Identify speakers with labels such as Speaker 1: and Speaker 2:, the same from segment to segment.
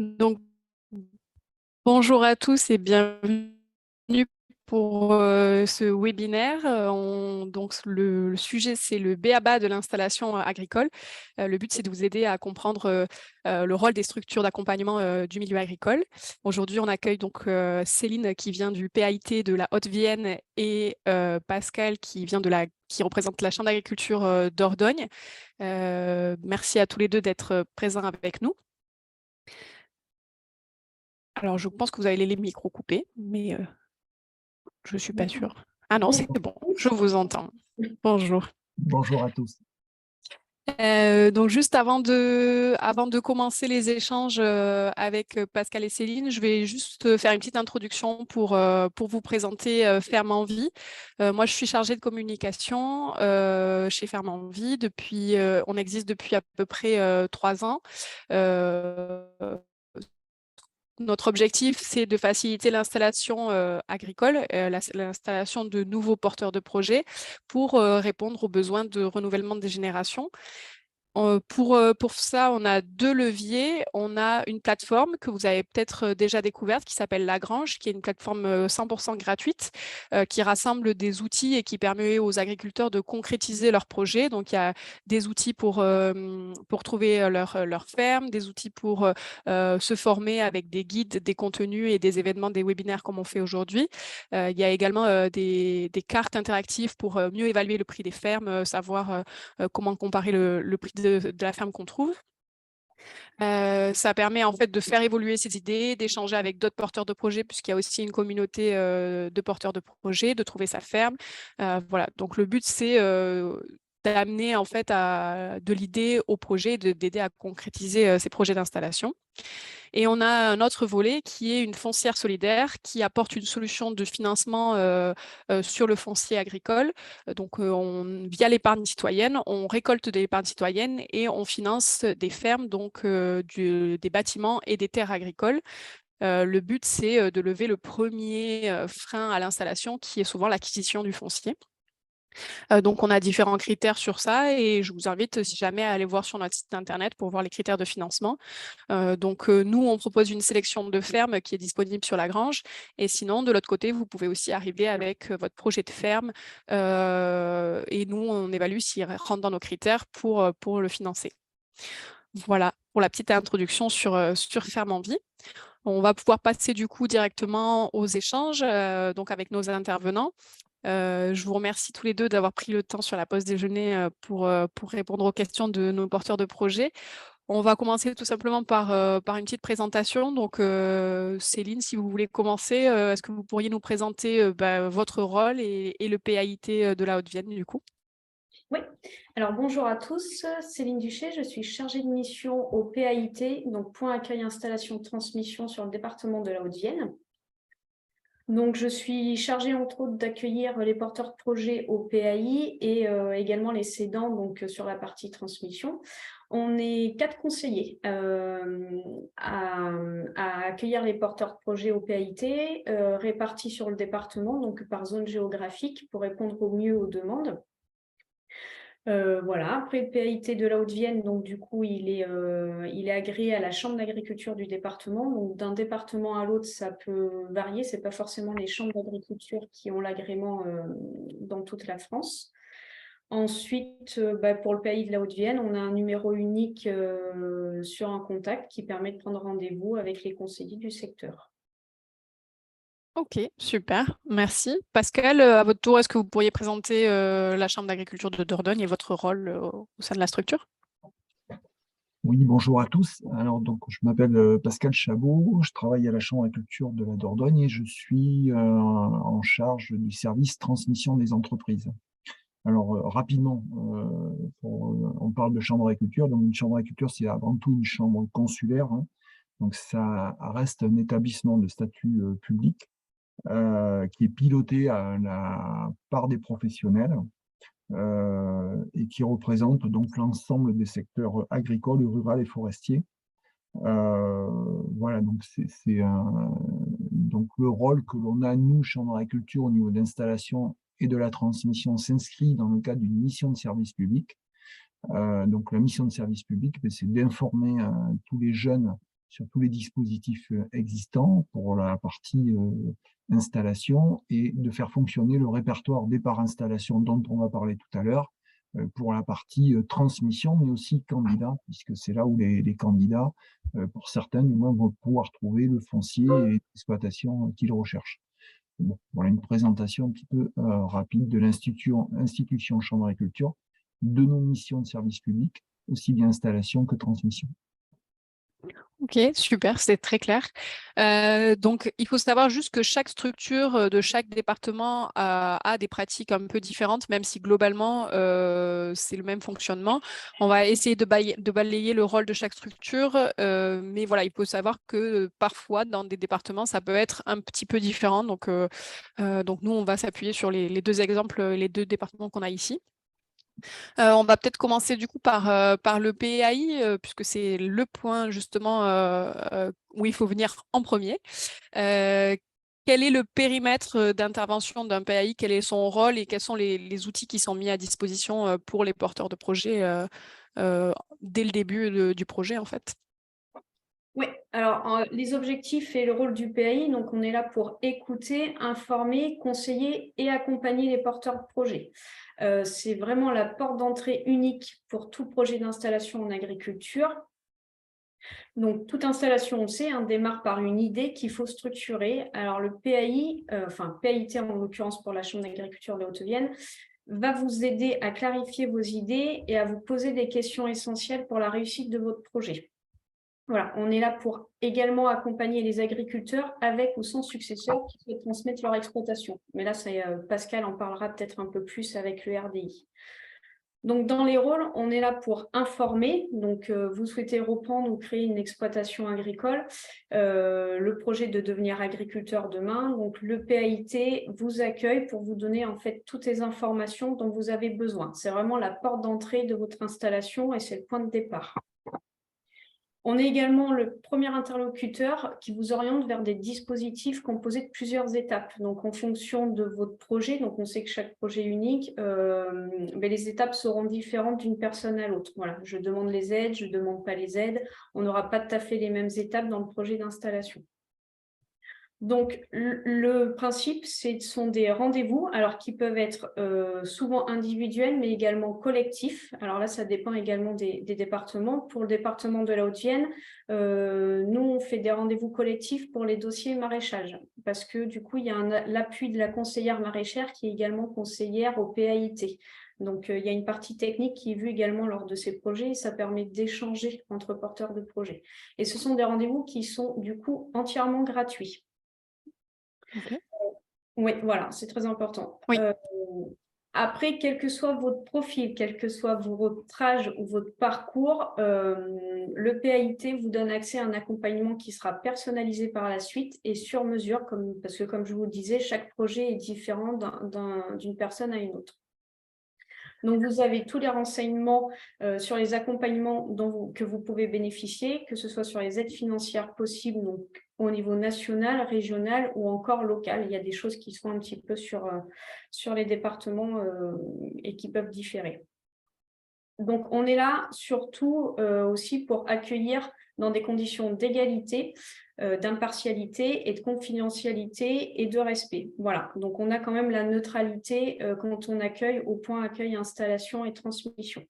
Speaker 1: Donc, bonjour à tous et bienvenue pour ce webinaire. Donc, le sujet, c'est le b.a.-ba de l'installation agricole. Le but, c'est de vous aider à comprendre le rôle des structures d'accompagnement du milieu agricole. Aujourd'hui, on accueille donc Céline qui vient du PAIT de la Haute-Vienne et Pascal qui représente la Chambre d'agriculture d'Ordogne. Merci à tous les deux d'être présents avec nous. Alors, je pense que vous avez les micros coupés, mais je ne suis pas sûre. Ah non, c'est bon, je vous entends. Bonjour.
Speaker 2: Bonjour à tous.
Speaker 1: Donc, juste avant de commencer les échanges avec Pascal et Céline, je vais juste faire une petite introduction pour vous présenter Ferme en Vie. Moi, je suis chargée de communication chez Ferme en Vie. On existe depuis à peu près 3 ans. Notre objectif, c'est de faciliter l'installation agricole, l'installation de nouveaux porteurs de projets pour répondre aux besoins de renouvellement des générations. Pour ça, on a 2 leviers. On a une plateforme que vous avez peut-être déjà découverte qui s'appelle Lagrange, qui est une plateforme 100% gratuite qui rassemble des outils et qui permet aux agriculteurs de concrétiser leurs projets. Donc, il y a des outils pour trouver leur ferme, des outils pour se former avec des guides, des contenus et des événements, des webinaires comme on fait aujourd'hui. Il y a également des cartes interactives pour mieux évaluer le prix des fermes, savoir comment comparer le prix de la ferme qu'on trouve. Ça permet en fait de faire évoluer ses idées, d'échanger avec d'autres porteurs de projets, puisqu'il y a aussi une communauté de porteurs de projets, de trouver sa ferme. Voilà. Donc le but, c'est d'amener en fait de l'idée au projet, d'aider à concrétiser ces projets d'installation. Et on a un autre volet qui est une foncière solidaire qui apporte une solution de financement sur le foncier agricole. Donc, via l'épargne citoyenne, on récolte de l'épargne citoyenne et on finance des fermes, donc des bâtiments et des terres agricoles. Le but, c'est de lever le premier frein à l'installation qui est souvent l'acquisition du foncier. Donc, on a différents critères sur ça et je vous invite, si jamais, à aller voir sur notre site internet pour voir les critères de financement. Nous, on propose une sélection de fermes qui est disponible sur Lagrange. Et sinon, de l'autre côté, vous pouvez aussi arriver avec votre projet de ferme. Et nous, on évalue s'il rentre dans nos critères pour le financer. Voilà pour la petite introduction sur Ferme en Vie. On va pouvoir passer du coup directement aux échanges donc avec nos intervenants. Je vous remercie tous les deux d'avoir pris le temps sur la pause déjeuner pour répondre aux questions de nos porteurs de projets. On va commencer tout simplement par une petite présentation. Donc, Céline, si vous voulez commencer, est-ce que vous pourriez nous présenter votre rôle et le PAIT de la Haute-Vienne, du coup?
Speaker 3: Oui, alors bonjour à tous, Céline Duché, je suis chargée de mission au PAIT, donc Point Accueil Installation Transmission sur le département de la Haute-Vienne. Donc je suis chargée entre autres d'accueillir les porteurs de projets au PAI et également les cédants donc, sur la partie transmission. On est 4 conseillers à accueillir les porteurs de projets au PAIT, répartis sur le département, donc par zone géographique pour répondre au mieux aux demandes. Voilà. Après le PAIT de la Haute-Vienne, donc du coup, il est agréé à la Chambre d'agriculture du département. Donc d'un département à l'autre, ça peut varier. Ce n'est pas forcément les chambres d'agriculture qui ont l'agrément dans toute la France. Ensuite, pour le PAI de la Haute-Vienne, on a un numéro unique sur un contact qui permet de prendre rendez-vous avec les conseillers du secteur.
Speaker 1: Ok, super, merci. Pascal, à votre tour, est-ce que vous pourriez présenter la Chambre d'agriculture de Dordogne et votre rôle au sein de la structure?
Speaker 2: Oui, bonjour à tous. Alors, donc, je m'appelle Pascal Chabot, je travaille à la Chambre d'agriculture de la Dordogne et je suis en charge du service transmission des entreprises. Alors, rapidement, on parle de chambre d'agriculture. Donc, une chambre d'agriculture, c'est avant tout une chambre consulaire, hein. Donc, ça reste un établissement de statut public qui est piloté par des professionnels. Et qui représente donc l'ensemble des secteurs agricoles, rural et forestiers. Voilà, donc donc le rôle que l'on a, nous, Chambre d'agriculture, au niveau d'installation et de la transmission, s'inscrit dans le cadre d'une mission de service public. Donc la mission de service public, c'est d'informer tous les jeunes sur tous les dispositifs existants pour la partie installation et de faire fonctionner le répertoire départ installation dont on va parler tout à l'heure pour la partie transmission, mais aussi candidat, puisque c'est là où les candidats, pour certains du moins, vont pouvoir trouver le foncier et l'exploitation qu'ils recherchent. Bon, voilà une présentation un petit peu rapide de l'institution Chambre d'agriculture, de nos missions de service public, aussi bien installation que transmission.
Speaker 1: Ok, super, c'est très clair. Donc, il faut savoir juste que chaque structure de chaque département a des pratiques un peu différentes, même si globalement, c'est le même fonctionnement. On va essayer de balayer le rôle de chaque structure, mais voilà, il faut savoir que parfois, dans des départements, ça peut être un petit peu différent. Donc nous, on va s'appuyer sur les deux exemples, les deux départements qu'on a ici. On va peut-être commencer du coup par le PAI, puisque c'est le point justement où il faut venir en premier. Quel est le périmètre d'intervention d'un PAI? Quel est son rôle et quels sont les outils qui sont mis à disposition pour les porteurs de projets dès le début du projet en fait?
Speaker 3: Oui, alors les objectifs et le rôle du PAI, donc on est là pour écouter, informer, conseiller et accompagner les porteurs de projets. C'est vraiment la porte d'entrée unique pour tout projet d'installation en agriculture. Donc, toute installation, on sait, démarre par une idée qu'il faut structurer. Alors, le PAI, PAIT en l'occurrence pour la Chambre d'agriculture de Haute-Vienne, va vous aider à clarifier vos idées et à vous poser des questions essentielles pour la réussite de votre projet. Voilà, on est là pour également accompagner les agriculteurs avec ou sans successeur qui souhaitent transmettre leur exploitation. Mais là, Pascal en parlera peut-être un peu plus avec le RDI. Donc, dans les rôles, on est là pour informer. Donc, vous souhaitez reprendre ou créer une exploitation agricole, le projet de devenir agriculteur demain. Donc, le PAIT vous accueille pour vous donner en fait toutes les informations dont vous avez besoin. C'est vraiment la porte d'entrée de votre installation et c'est le point de départ. On est également le premier interlocuteur qui vous oriente vers des dispositifs composés de plusieurs étapes. Donc, en fonction de votre projet, donc on sait que chaque projet est unique, les étapes seront différentes d'une personne à l'autre. Voilà, je demande les aides, je ne demande pas les aides. On n'aura pas tout à fait les mêmes étapes dans le projet d'installation. Donc, le principe, ce sont des rendez-vous, alors qui peuvent être souvent individuels, mais également collectifs. Alors là, ça dépend également des départements. Pour le département de la Haute-Vienne, nous, on fait des rendez-vous collectifs pour les dossiers maraîchage, parce que du coup, il y a l'appui de la conseillère maraîchère qui est également conseillère au PAIT. Donc, il y a une partie technique qui est vue également lors de ces projets et ça permet d'échanger entre porteurs de projets. Et ce sont des rendez-vous qui sont du coup entièrement gratuits.
Speaker 1: Okay.
Speaker 3: Oui, voilà, c'est très important.
Speaker 1: Oui.
Speaker 3: Après, quel que soit votre profil, quel que soit votre âge ou votre parcours, le PAIT vous donne accès à un accompagnement qui sera personnalisé par la suite et sur mesure, parce que comme je vous le disais, chaque projet est différent d'une personne à une autre. Donc, vous avez tous les renseignements sur les accompagnements que vous pouvez bénéficier, que ce soit sur les aides financières possibles, donc au niveau national, régional ou encore local. Il y a des choses qui sont un petit peu sur les départements et qui peuvent différer. Donc, on est là surtout aussi pour accueillir dans des conditions d'égalité, d'impartialité et de confidentialité et de respect. Voilà, donc on a quand même la neutralité quand on accueille au point accueil, installation et transmission.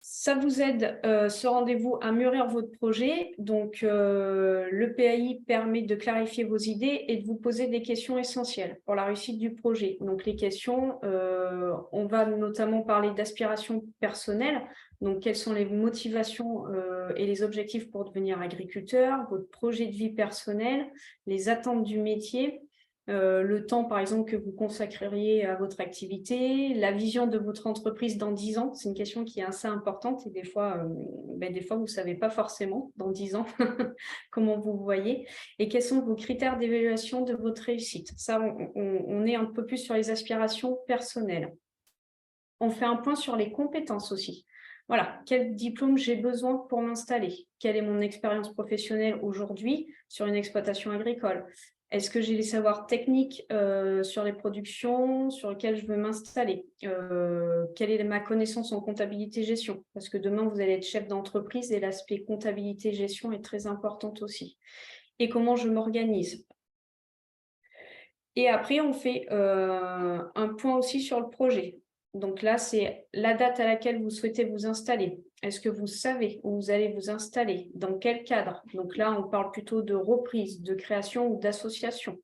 Speaker 3: Ça vous aide, ce rendez-vous, à mûrir votre projet. Donc, le PAI permet de clarifier vos idées et de vous poser des questions essentielles pour la réussite du projet. Donc, les questions, on va notamment parler d'aspiration personnelle. Donc, quelles sont les motivations et les objectifs pour devenir agriculteur, votre projet de vie personnel, les attentes du métier, le temps, par exemple, que vous consacreriez à votre activité, la vision de votre entreprise dans 10 ans. C'est une question qui est assez importante et des fois, vous ne savez pas forcément dans 10 ans comment vous voyez. Et quels sont vos critères d'évaluation de votre réussite? Ça, on est un peu plus sur les aspirations personnelles. On fait un point sur les compétences aussi. Voilà, quel diplôme j'ai besoin pour m'installer? Quelle est mon expérience professionnelle aujourd'hui sur une exploitation agricole? Est-ce que j'ai les savoirs techniques sur les productions sur lesquelles je veux m'installer? Quelle est ma connaissance en comptabilité-gestion? Parce que demain, vous allez être chef d'entreprise et l'aspect comptabilité-gestion est très important aussi. Et comment je m'organise? Et après, on fait un point aussi sur le projet. Donc là, c'est la date à laquelle vous souhaitez vous installer. Est-ce que vous savez où vous allez vous installer? Dans quel cadre? Donc là, on parle plutôt de reprise, de création ou d'association.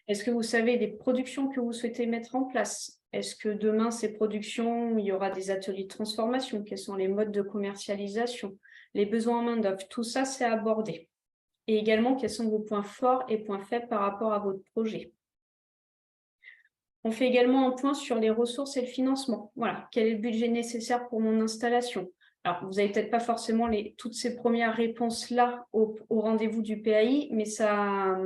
Speaker 3: Est-ce que vous savez des productions que vous souhaitez mettre en place? Est-ce que demain, ces productions, il y aura des ateliers de transformation? Quels sont les modes de commercialisation? Les besoins en main-d'œuvre? Tout ça, c'est abordé. Et également, quels sont vos points forts et points faibles par rapport à votre projet? On fait également un point sur les ressources et le financement. Voilà, quel est le budget nécessaire pour mon installation? Alors, vous n'avez peut-être pas forcément toutes ces premières réponses-là au rendez-vous du PAI, mais ça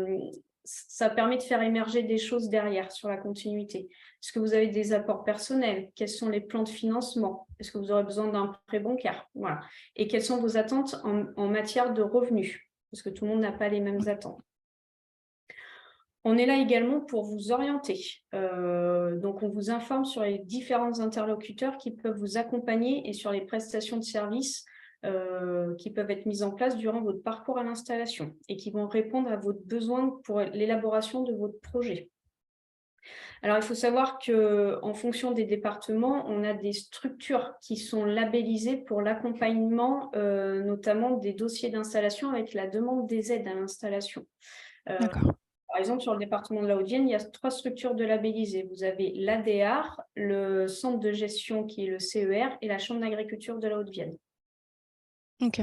Speaker 3: permet de faire émerger des choses derrière sur la continuité. Est-ce que vous avez des apports personnels? Quels sont les plans de financement? Est-ce que vous aurez besoin d'un prêt bancaire? Voilà. Et quelles sont vos attentes en matière de revenus? Parce que tout le monde n'a pas les mêmes attentes. On est là également pour vous orienter. Donc, on vous informe sur les différents interlocuteurs qui peuvent vous accompagner et sur les prestations de services qui peuvent être mises en place durant votre parcours à l'installation et qui vont répondre à votre besoin pour l'élaboration de votre projet. Alors, il faut savoir qu'en fonction des départements, on a des structures qui sont labellisées pour l'accompagnement, notamment des dossiers d'installation avec la demande des aides à l'installation.
Speaker 1: D'accord.
Speaker 3: Par exemple, sur le département de la Haute-Vienne, il y a 3 structures de labellisées. Vous avez l'ADR, le centre de gestion qui est le CER et la chambre d'agriculture de la Haute-Vienne.
Speaker 1: Ok.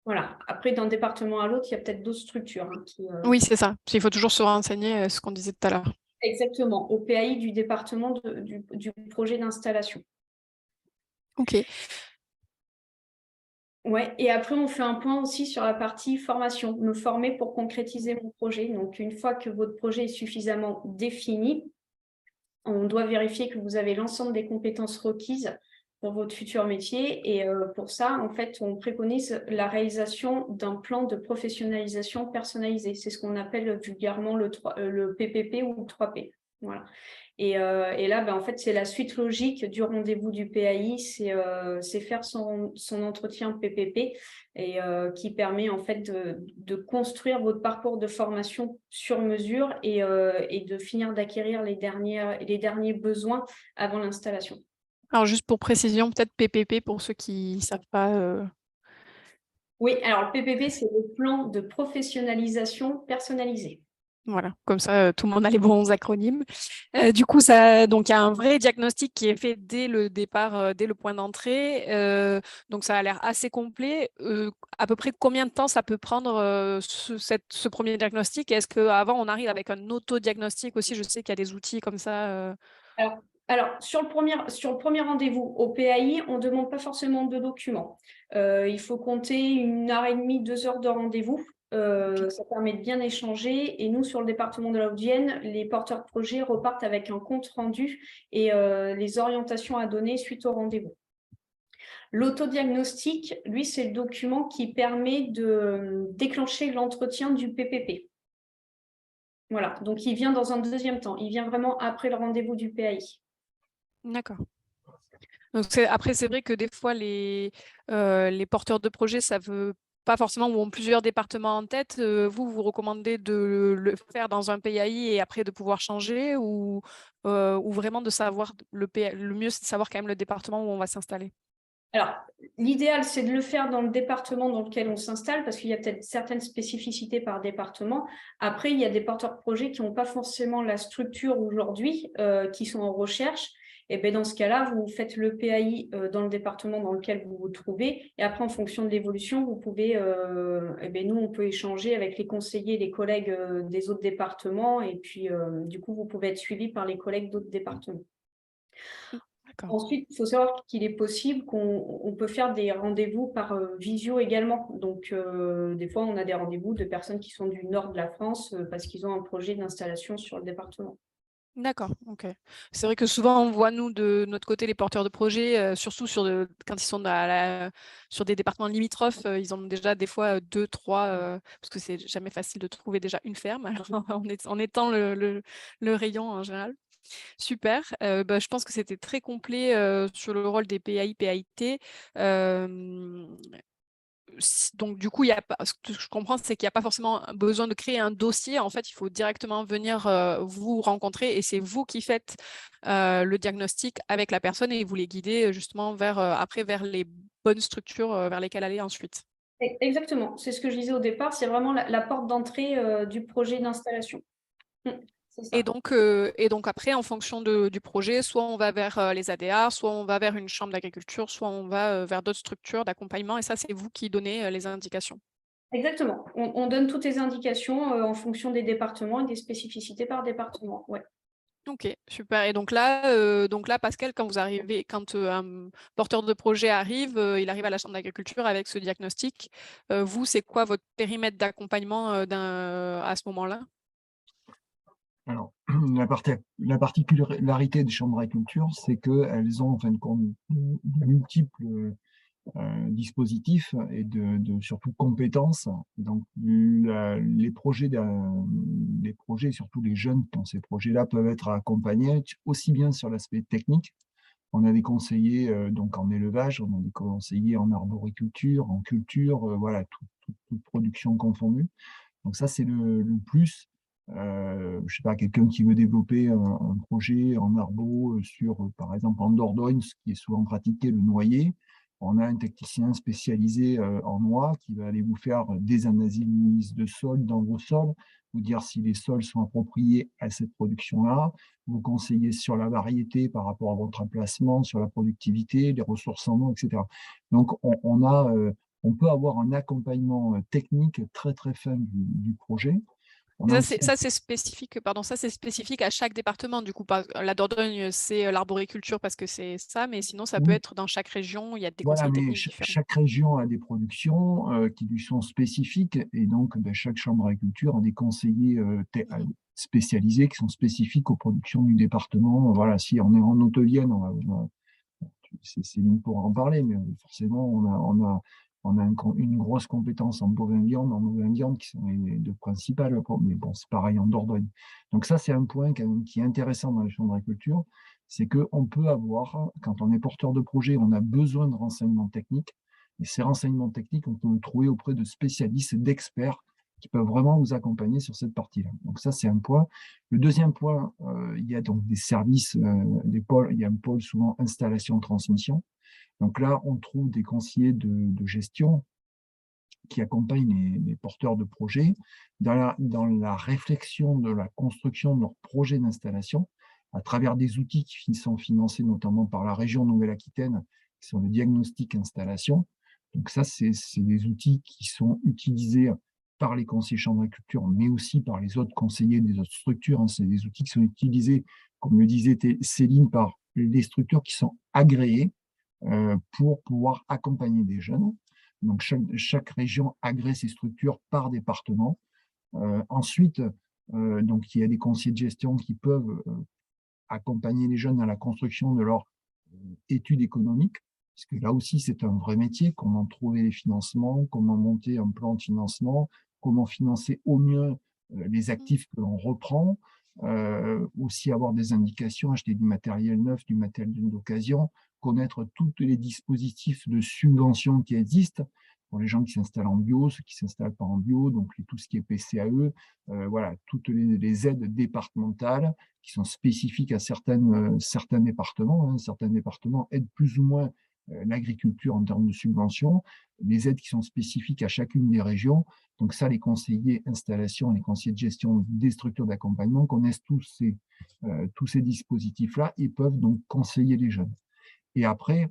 Speaker 3: Voilà. Après, d'un département à l'autre, il y a peut-être d'autres structures.
Speaker 1: Oui, c'est ça. Il faut toujours se renseigner, ce qu'on disait tout à l'heure.
Speaker 3: Exactement, au PAI du département du projet d'installation.
Speaker 1: Ok.
Speaker 3: Ouais, et après, on fait un point aussi sur la partie formation, me former pour concrétiser mon projet. Donc, une fois que votre projet est suffisamment défini, on doit vérifier que vous avez l'ensemble des compétences requises pour votre futur métier. Et pour ça, en fait, on préconise la réalisation d'un plan de professionnalisation personnalisé. C'est ce qu'on appelle vulgairement le PPP ou le 3P. Voilà. Et là, en fait, c'est la suite logique du rendez-vous du PAI, c'est faire son entretien PPP et qui permet en fait de construire votre parcours de formation sur mesure et de finir d'acquérir les derniers besoins avant l'installation.
Speaker 1: Alors, juste pour précision, peut-être PPP pour ceux qui ne savent pas.
Speaker 3: Oui, alors le PPP, c'est le plan de professionnalisation personnalisé.
Speaker 1: Voilà, comme ça, tout le monde a les bons acronymes. Du coup, donc il y a un vrai diagnostic qui est fait dès le départ, dès le point d'entrée. Donc, ça a l'air assez complet. À peu près combien de temps ça peut prendre ce premier diagnostic? Est-ce qu'avant, on arrive avec un auto-diagnostic aussi? Je sais qu'il y a des outils comme ça.
Speaker 3: Alors, sur le premier rendez-vous au PAI, on ne demande pas forcément de documents. Il faut compter 1h30, 2 heures de rendez-vous. Ça permet de bien échanger. Et nous, sur le département de la Haute-Vienne, les porteurs de projets repartent avec un compte rendu et les orientations à donner suite au rendez-vous. L'autodiagnostic, lui, c'est le document qui permet de déclencher l'entretien du PPP. Voilà, donc il vient dans un deuxième temps. Il vient vraiment après le rendez-vous du PAI.
Speaker 1: D'accord. Donc après, c'est vrai que des fois, les porteurs de projets, ça veut pas forcément, ou ont plusieurs départements en tête. Vous recommandez de le faire dans un PAI et après de pouvoir changer ou vraiment de savoir le mieux, c'est de savoir quand même le département où on va s'installer?
Speaker 3: Alors, l'idéal, c'est de le faire dans le département dans lequel on s'installe parce qu'il y a peut-être certaines spécificités par département. Après, il y a des porteurs de projets qui n'ont pas forcément la structure aujourd'hui, qui sont en recherche. Et bien, dans ce cas-là, vous faites le PAI dans le département dans lequel vous vous trouvez. Et après, en fonction de l'évolution, vous pouvez, nous, on peut échanger avec les conseillers, les collègues des autres départements. Et puis, du coup, vous pouvez être suivi par les collègues d'autres départements.
Speaker 1: D'accord.
Speaker 3: Ensuite, il faut savoir qu'il est possible qu'on peut faire des rendez-vous par visio également. Donc, des fois, on a des rendez-vous de personnes qui sont du nord de la France parce qu'ils ont un projet d'installation sur le département.
Speaker 1: D'accord, ok. C'est vrai que souvent, on voit, nous, de notre côté, les porteurs de projets, surtout quand ils sont sur des départements limitrophes, ils ont déjà des fois deux, trois, parce que c'est jamais facile de trouver déjà une ferme, alors, en étant le rayon en général. Super. Je pense que c'était très complet sur le rôle des PAI, PAIT. Donc, du coup, ce que je comprends, c'est qu'il n'y a pas forcément besoin de créer un dossier. En fait, il faut directement venir vous rencontrer et c'est vous qui faites le diagnostic avec la personne et vous les guidez justement après vers les bonnes structures vers lesquelles aller ensuite.
Speaker 3: Exactement, c'est ce que je disais au départ, c'est vraiment la porte d'entrée du projet d'installation. C'est
Speaker 1: Et
Speaker 3: ça.
Speaker 1: donc après, en fonction du projet, soit on va vers les ADA, soit on va vers une chambre d'agriculture, soit on va vers d'autres structures d'accompagnement. Et ça, c'est vous qui donnez les indications.
Speaker 3: Exactement. On donne toutes les indications en fonction des départements et des spécificités par département. Ouais.
Speaker 1: Ok, super. Et donc là, Pascal, quand un porteur de projet arrive, il arrive à la chambre d'agriculture avec ce diagnostic. Vous, c'est quoi votre périmètre d'accompagnement à ce moment-là?
Speaker 2: Alors, la particularité des chambres d'agriculture, c'est qu'elles ont en fin de compte de multiples dispositifs et surtout compétences. Donc, les projets, surtout les jeunes dans ces projets-là, peuvent être accompagnés aussi bien sur l'aspect technique. On a des conseillers donc en élevage, on a des conseillers en arboriculture, en culture, voilà, toute production confondue. Donc ça, c'est le plus. Je ne sais pas, quelqu'un qui veut développer un projet en arbo sur, par exemple, en Dordogne, ce qui est souvent pratiqué, le noyer. On a un technicien spécialisé en noix qui va aller vous faire des analyses de sol dans vos sols, vous dire si les sols sont appropriés à cette production-là, vous conseiller sur la variété par rapport à votre emplacement, sur la productivité, les ressources en eau, etc. Donc, on peut avoir un accompagnement technique très, très fin du projet. On
Speaker 1: Et
Speaker 2: a aussi,
Speaker 1: ça, c'est spécifique, pardon, ça, c'est spécifique à chaque département. Du coup, la Dordogne, c'est l'arboriculture parce que c'est ça, mais sinon, ça peut
Speaker 2: oui,
Speaker 1: être dans chaque région, il y a des
Speaker 2: voilà,
Speaker 1: conseils
Speaker 2: mais
Speaker 1: techniques différents.
Speaker 2: chaque région a des productions qui lui sont spécifiques et donc ben, chaque chambre d'agriculture a des conseillers
Speaker 1: Mhm.
Speaker 2: spécialisés qui sont spécifiques aux productions du département. Voilà, si on est en Haute-Vienne, c'est Céline pourra en parler, mais forcément, on a une grosse compétence en bovin-viande, en bovin-viande, qui sont les deux principales, mais bon, c'est pareil en Dordogne. Donc ça, c'est un point quand même qui est intéressant dans les chambres d'agriculture, c'est qu'on peut avoir, quand on est porteur de projet, on a besoin de renseignements techniques, et ces renseignements techniques, on peut les trouver auprès de spécialistes, d'experts, qui peuvent vraiment vous accompagner sur cette partie-là. Donc ça, c'est un point. Le deuxième point, il y a donc des services, des pôles, il y a un pôle souvent installation-transmission. Donc là, on trouve des conseillers de gestion qui accompagnent les porteurs de projets dans la réflexion de la construction de leur projet d'installation à travers des outils qui sont financés notamment par la région Nouvelle-Aquitaine, qui sont le diagnostic installation. Donc ça, c'est des outils qui sont utilisés par les conseillers chambres d'agriculture, mais aussi par les autres conseillers des autres structures. C'est des outils qui sont utilisés, comme le disait Céline, par les structures qui sont agréées pour pouvoir accompagner des jeunes. Donc, chaque région agrée ses structures par département. Ensuite, donc, il y a des conseillers de gestion qui peuvent accompagner les jeunes dans la construction de leur études économiques, parce que là aussi, c'est un vrai métier, comment trouver les financements, comment monter un plan de financement, comment financer au mieux les actifs que l'on reprend, aussi avoir des indications, acheter du matériel neuf, du matériel d'occasion, connaître tous les dispositifs de subvention qui existent pour les gens qui s'installent en bio, ceux qui ne s'installent pas en bio, donc tout ce qui est PCAE, voilà, toutes les aides départementales qui sont spécifiques à certains départements. Hein. Certains départements aident plus ou moins l'agriculture en termes de subventions, les aides qui sont spécifiques à chacune des régions. Donc ça, les conseillers installation, les conseillers de gestion des structures d'accompagnement connaissent tous ces dispositifs-là et peuvent donc conseiller les jeunes. Et après,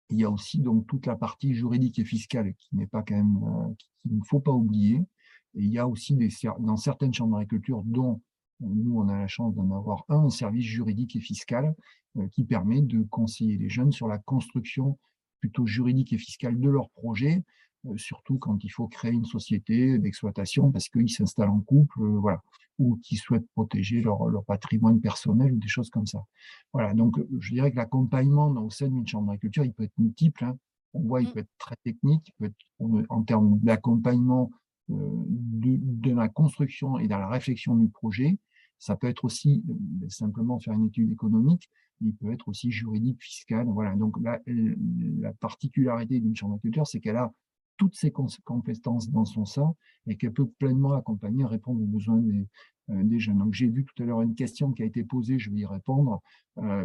Speaker 2: il y a aussi donc toute la partie juridique et fiscale qui n'est pas quand même qu'il ne faut pas oublier. Et il y a aussi dans certaines chambres d'agriculture, dont nous on a la chance d'en avoir un service juridique et fiscal qui permet de conseiller les jeunes sur la construction plutôt juridique et fiscale de leur projet, surtout quand il faut créer une société d'exploitation parce qu'ils s'installent en couple, voilà. ou qui souhaitent protéger leur patrimoine personnel ou des choses comme ça. Voilà, donc je dirais que l'accompagnement au sein d'une chambre d'agriculture, il peut être multiple, hein. On voit, il peut être très technique, il peut être en termes d'accompagnement de la construction et dans la réflexion du projet. Ça peut être aussi simplement faire une étude économique, mais il peut être aussi juridique, fiscal. Voilà. Donc la particularité d'une chambre d'agriculture, c'est qu'elle a toutes ses compétences dans son sein et qu'elle peut pleinement accompagner, répondre aux besoins des jeunes. Donc j'ai vu tout à l'heure une question qui a été posée, je vais y répondre,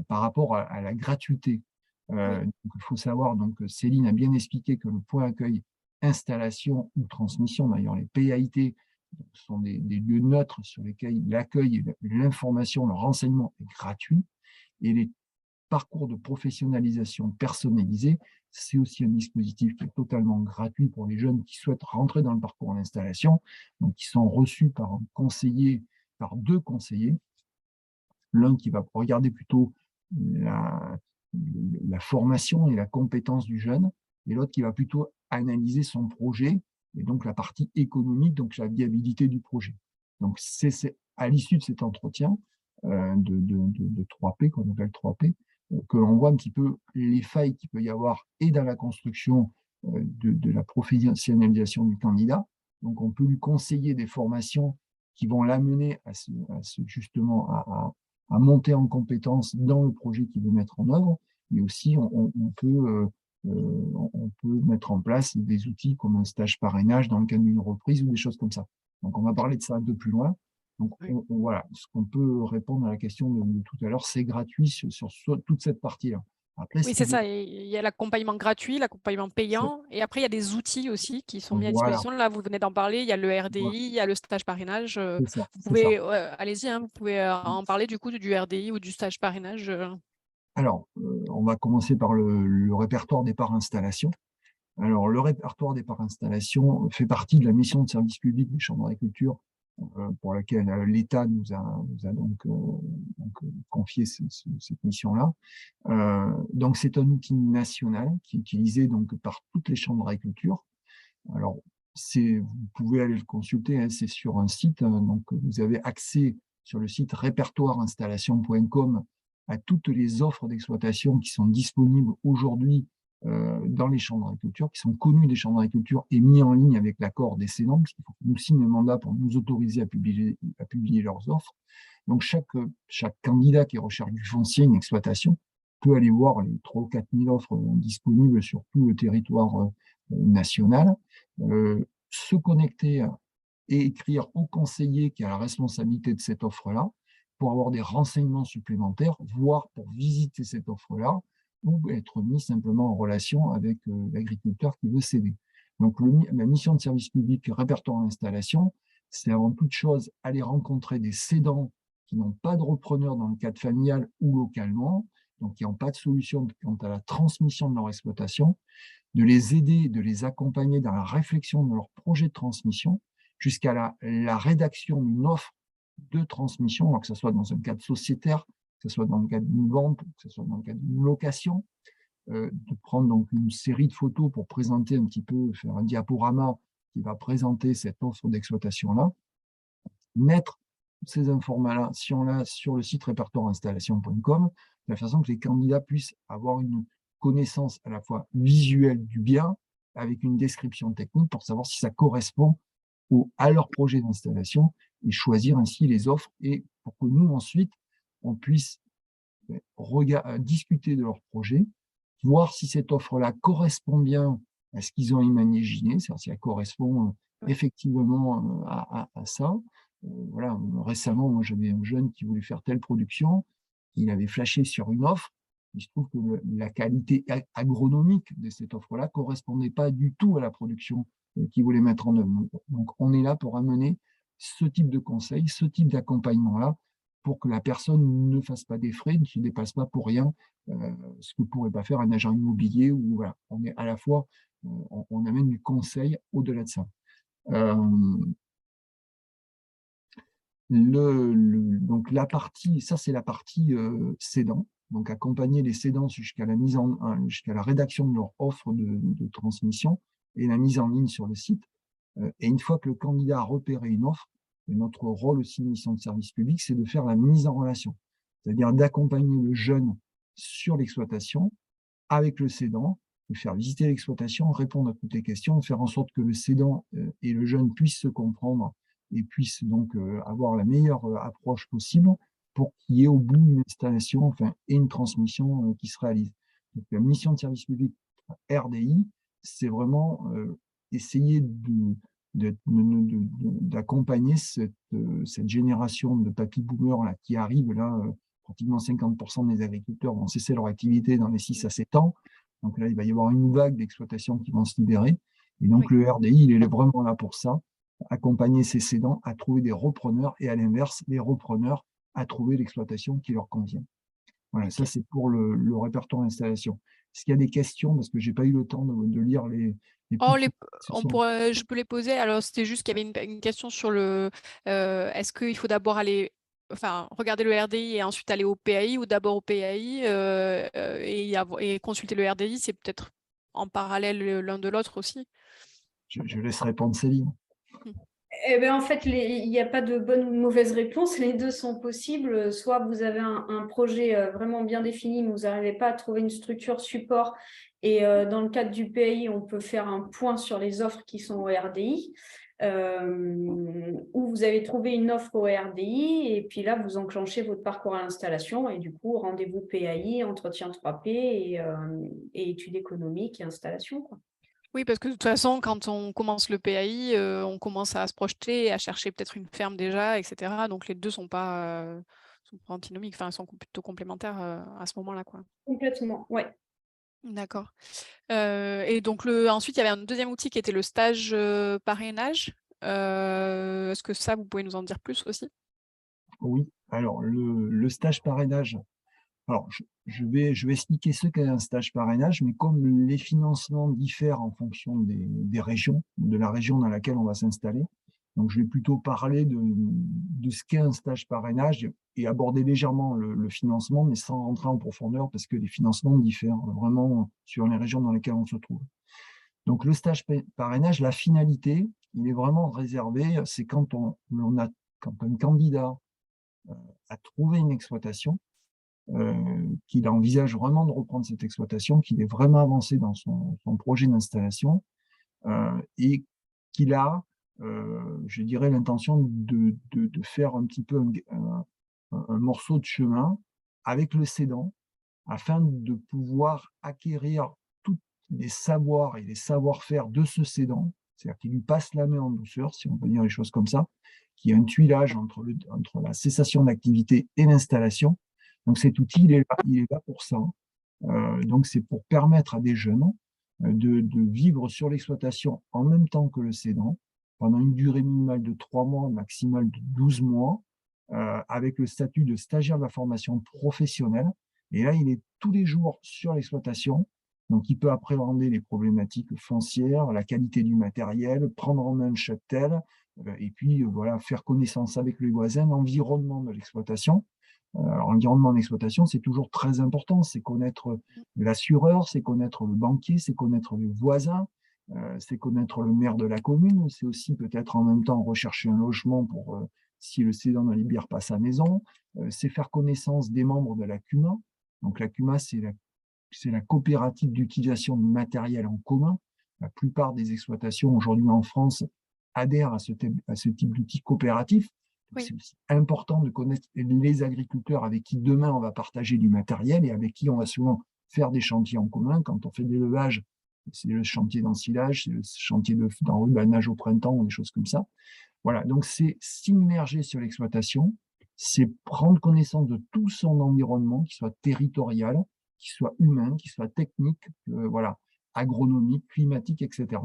Speaker 2: par rapport à la gratuité. Donc, il faut savoir, donc Céline a bien expliqué que le point accueil, installation ou transmission, d'ailleurs les PAIT, sont des lieux neutres sur lesquels l'accueil, l'information, le renseignement est gratuit, et les parcours de professionnalisation personnalisés, c'est aussi un dispositif qui est totalement gratuit pour les jeunes qui souhaitent rentrer dans le parcours d'installation, donc qui sont reçus par un conseiller, par deux conseillers, l'un qui va regarder plutôt la formation et la compétence du jeune, et l'autre qui va plutôt analyser son projet, et donc la partie économique, donc la viabilité du projet. Donc c'est à l'issue de cet entretien de 3P, qu'on appelle 3P, que l'on voit un petit peu les failles qu'il peut y avoir et dans la construction de la professionnalisation du candidat. Donc on peut lui conseiller des formations qui vont l'amener justement à monter en compétence dans le projet qu'il veut mettre en œuvre, mais aussi on peut mettre en place des outils comme un stage parrainage dans le cadre d'une reprise ou des choses comme ça. Donc on va parler de ça un peu plus loin. Donc voilà, ce qu'on peut répondre à la question de tout à l'heure, c'est gratuit sur toute cette partie-là. Après,
Speaker 1: Oui, c'est ça. Il y a l'accompagnement gratuit, l'accompagnement payant, et après, il y a des outils aussi qui sont mis à
Speaker 2: voilà,
Speaker 1: disposition. Là, vous venez d'en parler, il y a le RDI, il y a le stage parrainage.
Speaker 2: c'est ça,
Speaker 1: Vous
Speaker 2: c'est ça.
Speaker 1: pouvez, allez-y, hein, vous pouvez en parler du coup du RDI ou du stage parrainage.
Speaker 2: Alors, on va commencer par le répertoire départ installation. Alors, le répertoire départ installation fait partie de la mission de service public des chambres d'agriculture pour laquelle l'État nous a donc confié cette mission-là. Donc, c'est un outil national qui est utilisé donc par toutes les chambres d'agriculture. Alors, vous pouvez aller le consulter, hein, c'est sur un site, donc vous avez accès sur le site répertoireinstallation.com à toutes les offres d'exploitation qui sont disponibles aujourd'hui dans les chambres d'agriculture, qui sont connues des chambres d'agriculture et mis en ligne avec l'accord des cédants, parce qu'il faut que nous signions un mandat pour nous autoriser à publier leurs offres. Donc, chaque candidat qui recherche du foncier, une exploitation, peut aller voir les 3 ou 4 000 offres disponibles sur tout le territoire national, se connecter et écrire au conseiller qui a la responsabilité de cette offre-là pour avoir des renseignements supplémentaires, voire pour visiter cette offre-là, ou être mis simplement en relation avec l'agriculteur qui veut céder. Donc, la mission de service public répertoire installation, c'est avant toute chose aller rencontrer des cédants qui n'ont pas de repreneur dans le cadre familial ou localement, donc qui n'ont pas de solution quant à la transmission de leur exploitation, de les aider, de les accompagner dans la réflexion de leur projet de transmission jusqu'à la rédaction d'une offre de transmission, alors que ce soit dans un cadre sociétaire, que ce soit dans le cadre d'une vente, que ce soit dans le cadre d'une location, de prendre donc une série de photos pour présenter un petit peu, faire un diaporama qui va présenter cette offre d'exploitation-là, mettre ces informations-là sur le site répertoireinstallation.com, de la façon que les candidats puissent avoir une connaissance à la fois visuelle du bien, avec une description technique pour savoir si ça correspond à leur projet d'installation et choisir ainsi les offres, et pour que nous, ensuite, on puisse discuter de leur projet, voir si cette offre-là correspond bien à ce qu'ils ont imaginé, c'est-à-dire si elle correspond effectivement à ça. Voilà, récemment, moi j'avais un jeune qui voulait faire telle production, il avait flashé sur une offre, il se trouve que la qualité agronomique de cette offre-là ne correspondait pas du tout à la production qu'il voulait mettre en œuvre. Donc on est là pour amener ce type de conseil, ce type d'accompagnement-là, pour que la personne ne fasse pas des frais, ne se dépasse pas pour rien, ce que ne pourrait pas faire un agent immobilier, où voilà, on est à la fois, on amène du conseil au-delà de ça. Donc la partie, ça c'est la partie cédant, donc accompagner les cédants jusqu'à la rédaction de leur offre de transmission et la mise en ligne sur le site. Et une fois que le candidat a repéré une offre, Et notre rôle aussi de mission de service public, c'est de faire la mise en relation, c'est-à-dire d'accompagner le jeune sur l'exploitation avec le cédant, de faire visiter l'exploitation, répondre à toutes les questions, faire en sorte que le cédant et le jeune puissent se comprendre et puissent donc avoir la meilleure approche possible pour qu'il y ait au bout une installation, enfin, et une transmission qui se réalise. Donc, la mission de service public RDI, c'est vraiment essayer d'accompagner cette génération de papy boomers là, qui arrive là, pratiquement 50% des agriculteurs vont cesser leur activité dans les 6 à 7 ans. Donc là, il va y avoir une vague d'exploitations qui vont se libérer. Et donc, le RDI, il est vraiment là pour ça, accompagner ces cédants à trouver des repreneurs et à l'inverse, les repreneurs à trouver l'exploitation qui leur convient. Voilà, ça c'est pour le répertoire d'installation. Est-ce qu'il y a des questions? Parce que je n'ai pas eu le temps de lire les
Speaker 1: je peux les poser. Alors, c'était juste qu'il y avait une question sur est-ce qu'il faut d'abord regarder le RDI et ensuite aller au PAI, ou d'abord au PAI et consulter le RDI, c'est peut-être en parallèle l'un de l'autre aussi.
Speaker 2: Je laisse répondre Céline.
Speaker 3: Eh bien, en fait, il n'y a pas de bonne ou de mauvaise réponse. Les deux sont possibles. Soit vous avez un projet vraiment bien défini, mais vous n'arrivez pas à trouver une structure support. Et dans le cadre du PAI, on peut faire un point sur les offres qui sont au RDI. Où vous avez trouvé une offre au RDI, et puis là, vous enclenchez votre parcours à l'installation. Et du coup, rendez-vous PAI, entretien 3P et études économiques et installation, quoi.
Speaker 1: Oui, parce que de toute façon, quand on commence le PAI, on commence à se projeter, à chercher peut-être une ferme déjà, etc. Donc les deux sont pas antinomiques, enfin, ils sont plutôt complémentaires à ce moment-là, quoi.
Speaker 3: Complètement, ouais.
Speaker 1: D'accord. Et donc ensuite, il y avait un deuxième outil qui était le stage parrainage. Est-ce que ça, vous pouvez nous en dire plus aussi?
Speaker 2: Oui, alors le stage parrainage, alors je vais expliquer ce qu'est un stage parrainage, mais comme les financements diffèrent en fonction des régions, de la région dans laquelle on va s'installer, donc je vais plutôt parler de ce qu'est un stage parrainage et aborder légèrement le financement, mais sans rentrer en profondeur parce que les financements diffèrent vraiment sur les régions dans lesquelles on se trouve. Donc le stage parrainage, la finalité, il est vraiment réservé, c'est quand un candidat a trouvé une exploitation, qu'il envisage vraiment de reprendre cette exploitation, qu'il est vraiment avancé dans son projet d'installation et qu'il a, je dirais, l'intention de faire un petit peu un morceau de chemin avec le cédant afin de pouvoir acquérir tous les savoirs et les savoir-faire de ce cédant, c'est-à-dire qu'il lui passe la main en douceur, si on peut dire les choses comme ça, qu'il y a un tuilage entre la cessation d'activité et l'installation. Donc cet outil, il est là pour ça. Donc c'est pour permettre à des jeunes de vivre sur l'exploitation en même temps que le cédant, pendant une durée minimale de 3 mois, maximale de 12 mois, avec le statut de stagiaire de la formation professionnelle. Et là, il est tous les jours sur l'exploitation. Donc, il peut appréhender les problématiques foncières, la qualité du matériel, prendre en main le cheptel, et puis voilà, faire connaissance avec les voisins, l'environnement de l'exploitation. Alors, l'environnement d'exploitation, c'est toujours très important. C'est connaître l'assureur, c'est connaître le banquier, c'est connaître les voisins, c'est connaître le maire de la commune. C'est aussi peut-être en même temps rechercher un logement pour si le cédant ne libère pas sa maison. C'est faire connaissance des membres de la CUMA. Donc, la CUMA, c'est la coopérative d'utilisation de matériel en commun. La plupart des exploitations aujourd'hui en France adhèrent à ce type d'outils coopératifs. Oui. C'est aussi important de connaître les agriculteurs avec qui demain on va partager du matériel et avec qui on va souvent faire des chantiers en commun. Quand on fait de l'élevage, c'est le chantier d'ensilage, c'est le chantier d'enrubanage au printemps ou des choses comme ça. Voilà, donc c'est s'immerger sur l'exploitation, c'est prendre connaissance de tout son environnement, qu'il soit territorial, qu'il soit humain, qu'il soit technique, voilà, agronomique, climatique, etc.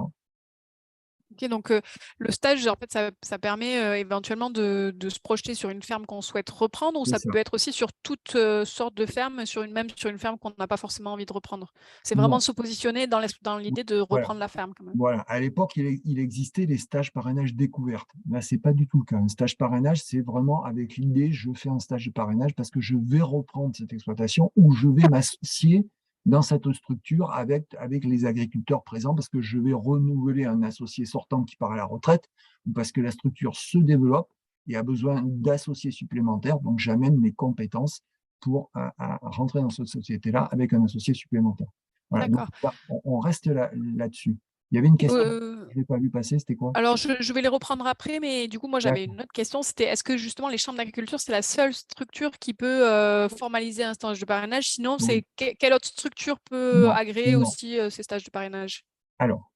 Speaker 1: Ok, donc le stage, en fait, ça permet éventuellement de se projeter sur une ferme qu'on souhaite reprendre, ou ça peut être aussi sur toute sorte de ferme, même sur une ferme qu'on n'a pas forcément envie de reprendre. C'est vraiment se positionner dans l'idée de reprendre la ferme, quand même.
Speaker 2: Voilà, à l'époque, il existait les stages parrainage découverte. Là, ce n'est pas du tout le cas. Un stage parrainage, c'est vraiment avec l'idée, je fais un stage de parrainage parce que je vais reprendre cette exploitation ou je vais m'associer dans cette structure avec les agriculteurs présents parce que je vais renouveler un associé sortant qui part à la retraite ou parce que la structure se développe et a besoin d'associés supplémentaires. Donc, j'amène mes compétences pour à rentrer dans cette société-là avec un associé supplémentaire. Voilà, donc
Speaker 1: D'accord.
Speaker 2: on reste là-dessus. Il y avait une question que je n'ai pas vu passer, c'était quoi?
Speaker 1: Alors, je vais les reprendre après, mais du coup, moi, j'avais
Speaker 2: D'accord.
Speaker 1: une autre question. C'était, est-ce que justement les chambres d'agriculture, c'est la seule structure qui peut formaliser un stage de parrainage? Sinon,
Speaker 2: Oui.
Speaker 1: quelle autre structure peut
Speaker 2: Non,
Speaker 1: agréer
Speaker 2: non.
Speaker 1: aussi ces stages de parrainage?
Speaker 2: Alors,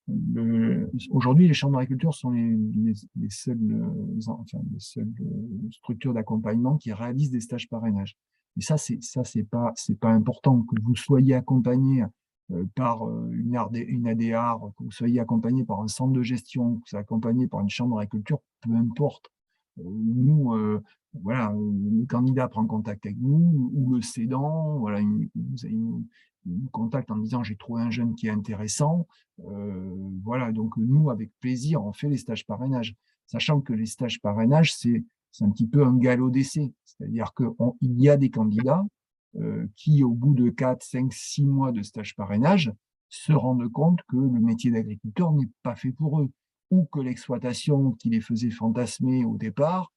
Speaker 2: aujourd'hui, les chambres d'agriculture sont les seules, les seules structures d'accompagnement qui réalisent des stages parrainage. Et ça, c'est pas important que vous soyez accompagné par une ADR, que vous soyez accompagné par un centre de gestion, que vous soyez accompagné par une chambre d'agriculture, peu importe. Nous, voilà, le candidat prend contact avec nous ou le cédant, voilà, il nous contacte en disant j'ai trouvé un jeune qui est intéressant. Voilà, donc nous, avec plaisir, on fait les stages parrainage, sachant que les stages parrainage, c'est un petit peu un galop d'essai. C'est-à-dire qu'il y a des candidats qui, au bout de 4, 5, 6 mois de stage parrainage, se rendent compte que le métier d'agriculteur n'est pas fait pour eux, ou que l'exploitation qui les faisait fantasmer au départ,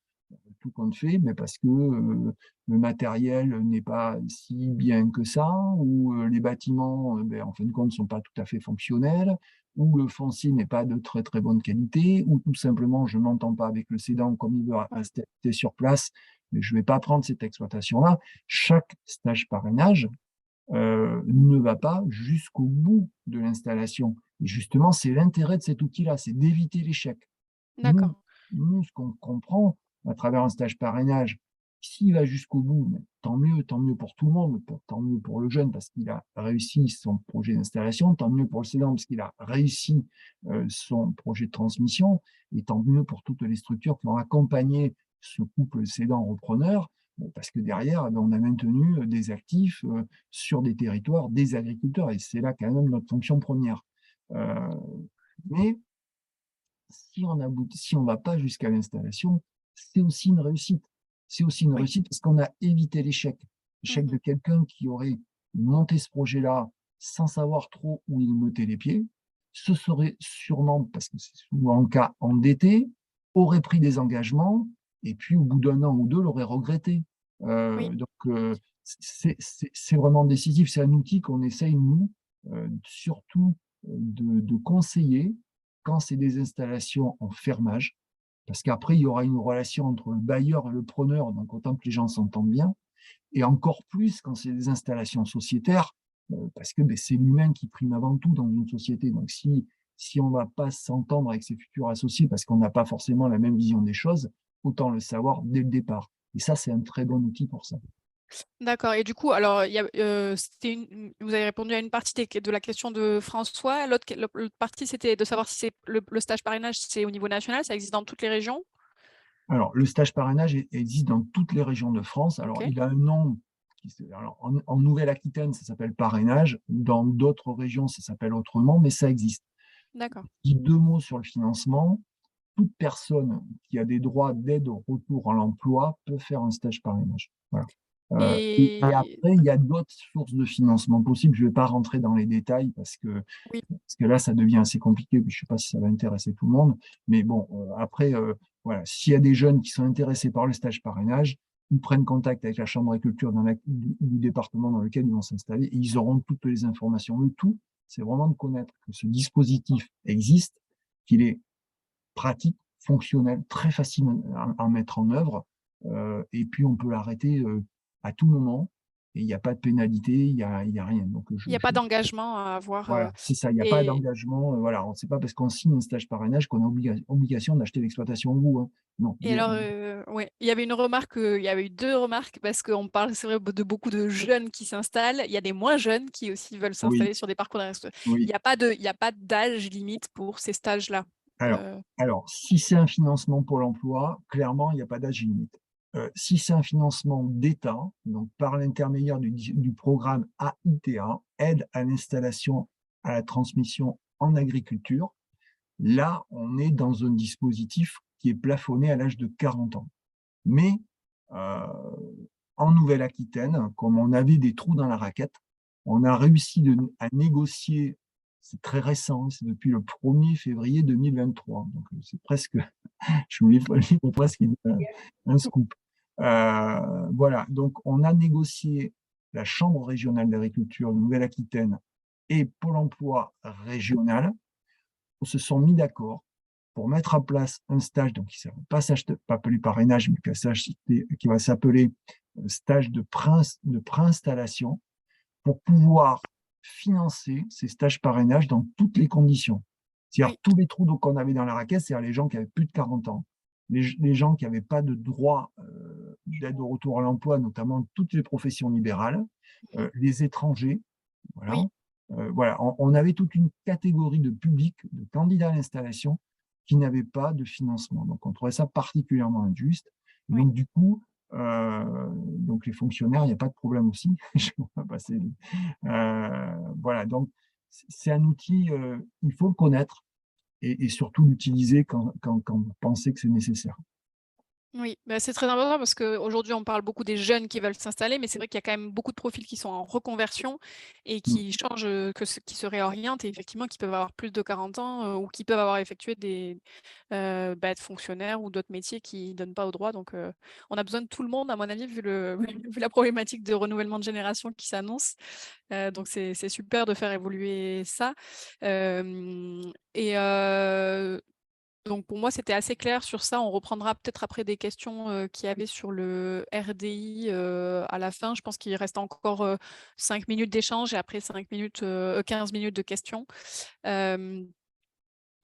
Speaker 2: tout compte fait, mais parce que le matériel n'est pas si bien que ça, ou les bâtiments, en fin de compte, ne sont pas tout à fait fonctionnels, ou le foncier n'est pas de très très bonne qualité, ou tout simplement je ne m'entends pas avec le cédant comme il veut rester sur place, mais je ne vais pas prendre cette exploitation-là. Chaque stage parrainage ne va pas jusqu'au bout de l'installation. Et justement, c'est l'intérêt de cet outil-là, c'est d'éviter l'échec.
Speaker 1: D'accord.
Speaker 2: Nous, ce qu'on comprend à travers un stage parrainage, s'il va jusqu'au bout, tant mieux pour tout le monde, tant mieux pour le jeune parce qu'il a réussi son projet d'installation, tant mieux pour le cédant parce qu'il a réussi son projet de transmission, et tant mieux pour toutes les structures qui ont accompagné ce couple cédant-repreneur, parce que derrière, on a maintenu des actifs sur des territoires, des agriculteurs, et c'est là quand même notre fonction première. Mais si on va pas jusqu'à l'installation, c'est aussi une réussite. C'est aussi une
Speaker 1: Oui.
Speaker 2: réussite parce qu'on a évité l'échec. L'échec de quelqu'un qui aurait monté ce projet-là sans savoir trop où il mettait les pieds, se serait sûrement, parce que c'est souvent le cas, endetté, aurait pris des engagements, et puis au bout d'1 an ou 2, l'aurait regretté.
Speaker 1: Oui.
Speaker 2: Donc, c'est vraiment décisif. C'est un outil qu'on essaye, nous, surtout de conseiller quand c'est des installations en fermage, parce qu'après, il y aura une relation entre le bailleur et le preneur, donc autant que les gens s'entendent bien, et encore plus quand c'est des installations sociétaires, parce que c'est l'humain qui prime avant tout dans une société. Donc, si on ne va pas s'entendre avec ses futurs associés parce qu'on n'a pas forcément la même vision des choses, autant le savoir dès le départ. Et ça, c'est un très bon outil pour ça.
Speaker 1: D'accord. Et du coup, alors, vous avez répondu à une partie de la question de François. L'autre partie, c'était de savoir si c'est le stage parrainage, c'est au niveau national, ça existe dans toutes les régions?
Speaker 2: Alors, le stage parrainage existe dans toutes les régions de France. Alors,
Speaker 1: OK.
Speaker 2: il a un nom. En Nouvelle-Aquitaine, ça s'appelle parrainage. Dans d'autres régions, ça s'appelle autrement, mais ça existe.
Speaker 1: D'accord.
Speaker 2: Je dis 2 mots sur le financement. Toute personne qui a des droits d'aide au retour à l'emploi peut faire un stage parrainage. Voilà. Et
Speaker 1: Et
Speaker 2: après, il y a d'autres sources de financement possibles. Je ne vais pas rentrer dans les détails
Speaker 1: oui.
Speaker 2: parce que là, ça devient assez compliqué. Puis je ne sais pas si ça va intéresser tout le monde. Mais bon, après, voilà, s'il y a des jeunes qui sont intéressés par le stage parrainage, ils prennent contact avec la chambre d'agriculture du département dans lequel ils vont s'installer et ils auront toutes les informations. Le tout, c'est vraiment de connaître que ce dispositif existe, qu'il est pratique, fonctionnel, très facile à mettre en œuvre. Et puis, on peut l'arrêter à tout moment. Et il n'y a pas de pénalité, il y a rien. Donc,
Speaker 1: Il n'y a pas d'engagement à avoir.
Speaker 2: voilà, c'est ça, il n'y a pas
Speaker 1: Et,
Speaker 2: d'engagement. Voilà, on ne sait pas parce qu'on signe un stage parrainage qu'on a obligation d'acheter l'exploitation au bout. Hein. Non,
Speaker 1: et alors, ouais, il y avait une remarque, il y avait eu deux remarques parce qu'on parle, c'est vrai, de beaucoup de jeunes qui s'installent. Il y a des moins jeunes qui aussi veulent
Speaker 2: oui,
Speaker 1: s'installer sur des parcours d'installation.
Speaker 2: oui.
Speaker 1: Il y a pas d'âge limite pour ces stages-là.
Speaker 2: Alors,
Speaker 1: Euh,
Speaker 2: alors, si c'est un financement Pôle emploi, clairement, il n'y a pas d'âge limite. Si c'est un financement d'État, donc par l'intermédiaire du programme AITA, Aide à l'installation à la transmission en agriculture, là, on est dans un dispositif qui est plafonné à l'âge de 40 ans. Mais euh, en Nouvelle-Aquitaine, comme on avait des trous dans la raquette, on a réussi à négocier c'est très récent, hein, c'est depuis le 1er février 2023. Donc, c'est presque, je vous livre presque un scoop. Voilà, donc on a négocié la Chambre régionale d'agriculture de Nouvelle-Aquitaine et Pôle emploi régional. On se sont mis d'accord pour mettre en place un stage, donc qui ne va pas appeler parrainage, mais qui va s'appeler stage de préinstallation, pour pouvoir financer ces stages parrainage dans toutes les conditions. C'est-à-dire
Speaker 1: Oui.
Speaker 2: tous les trous qu'on avait dans la raquette, c'est-à-dire les gens qui avaient plus de 40 ans, les gens qui n'avaient pas de droit d'aide au retour à l'emploi, notamment toutes les professions libérales, les étrangers, voilà.
Speaker 1: Oui.
Speaker 2: Voilà, on avait toute une catégorie de public, de candidats à l'installation, qui n'avaient pas de financement. Donc, on trouvait ça particulièrement injuste.
Speaker 1: Oui.
Speaker 2: Donc, du coup, donc les fonctionnaires, il n'y a pas de problème aussi. Je vais pas passer. Voilà, donc c'est un outil, il faut le connaître et surtout l'utiliser quand vous pensez que c'est nécessaire.
Speaker 1: Oui, bah, c'est très important parce qu'aujourd'hui, on parle beaucoup des jeunes qui veulent s'installer, mais c'est vrai qu'il y a quand même beaucoup de profils qui sont en reconversion et
Speaker 2: Mm.
Speaker 1: qui changent, qui se réorientent et effectivement qui peuvent avoir plus de 40 ans ou qui peuvent avoir effectué des être fonctionnaires ou d'autres métiers qui ne donnent pas au droit. Donc, on a besoin de tout le monde, à mon avis, vu, vu la problématique de renouvellement de génération qui s'annonce. Donc, c'est super de faire évoluer ça. Donc pour moi, c'était assez clair sur ça. On reprendra peut-être après des questions qu'il y avait sur le RDI à la fin. Je pense qu'il reste encore 5 minutes d'échange et après 15 minutes de questions.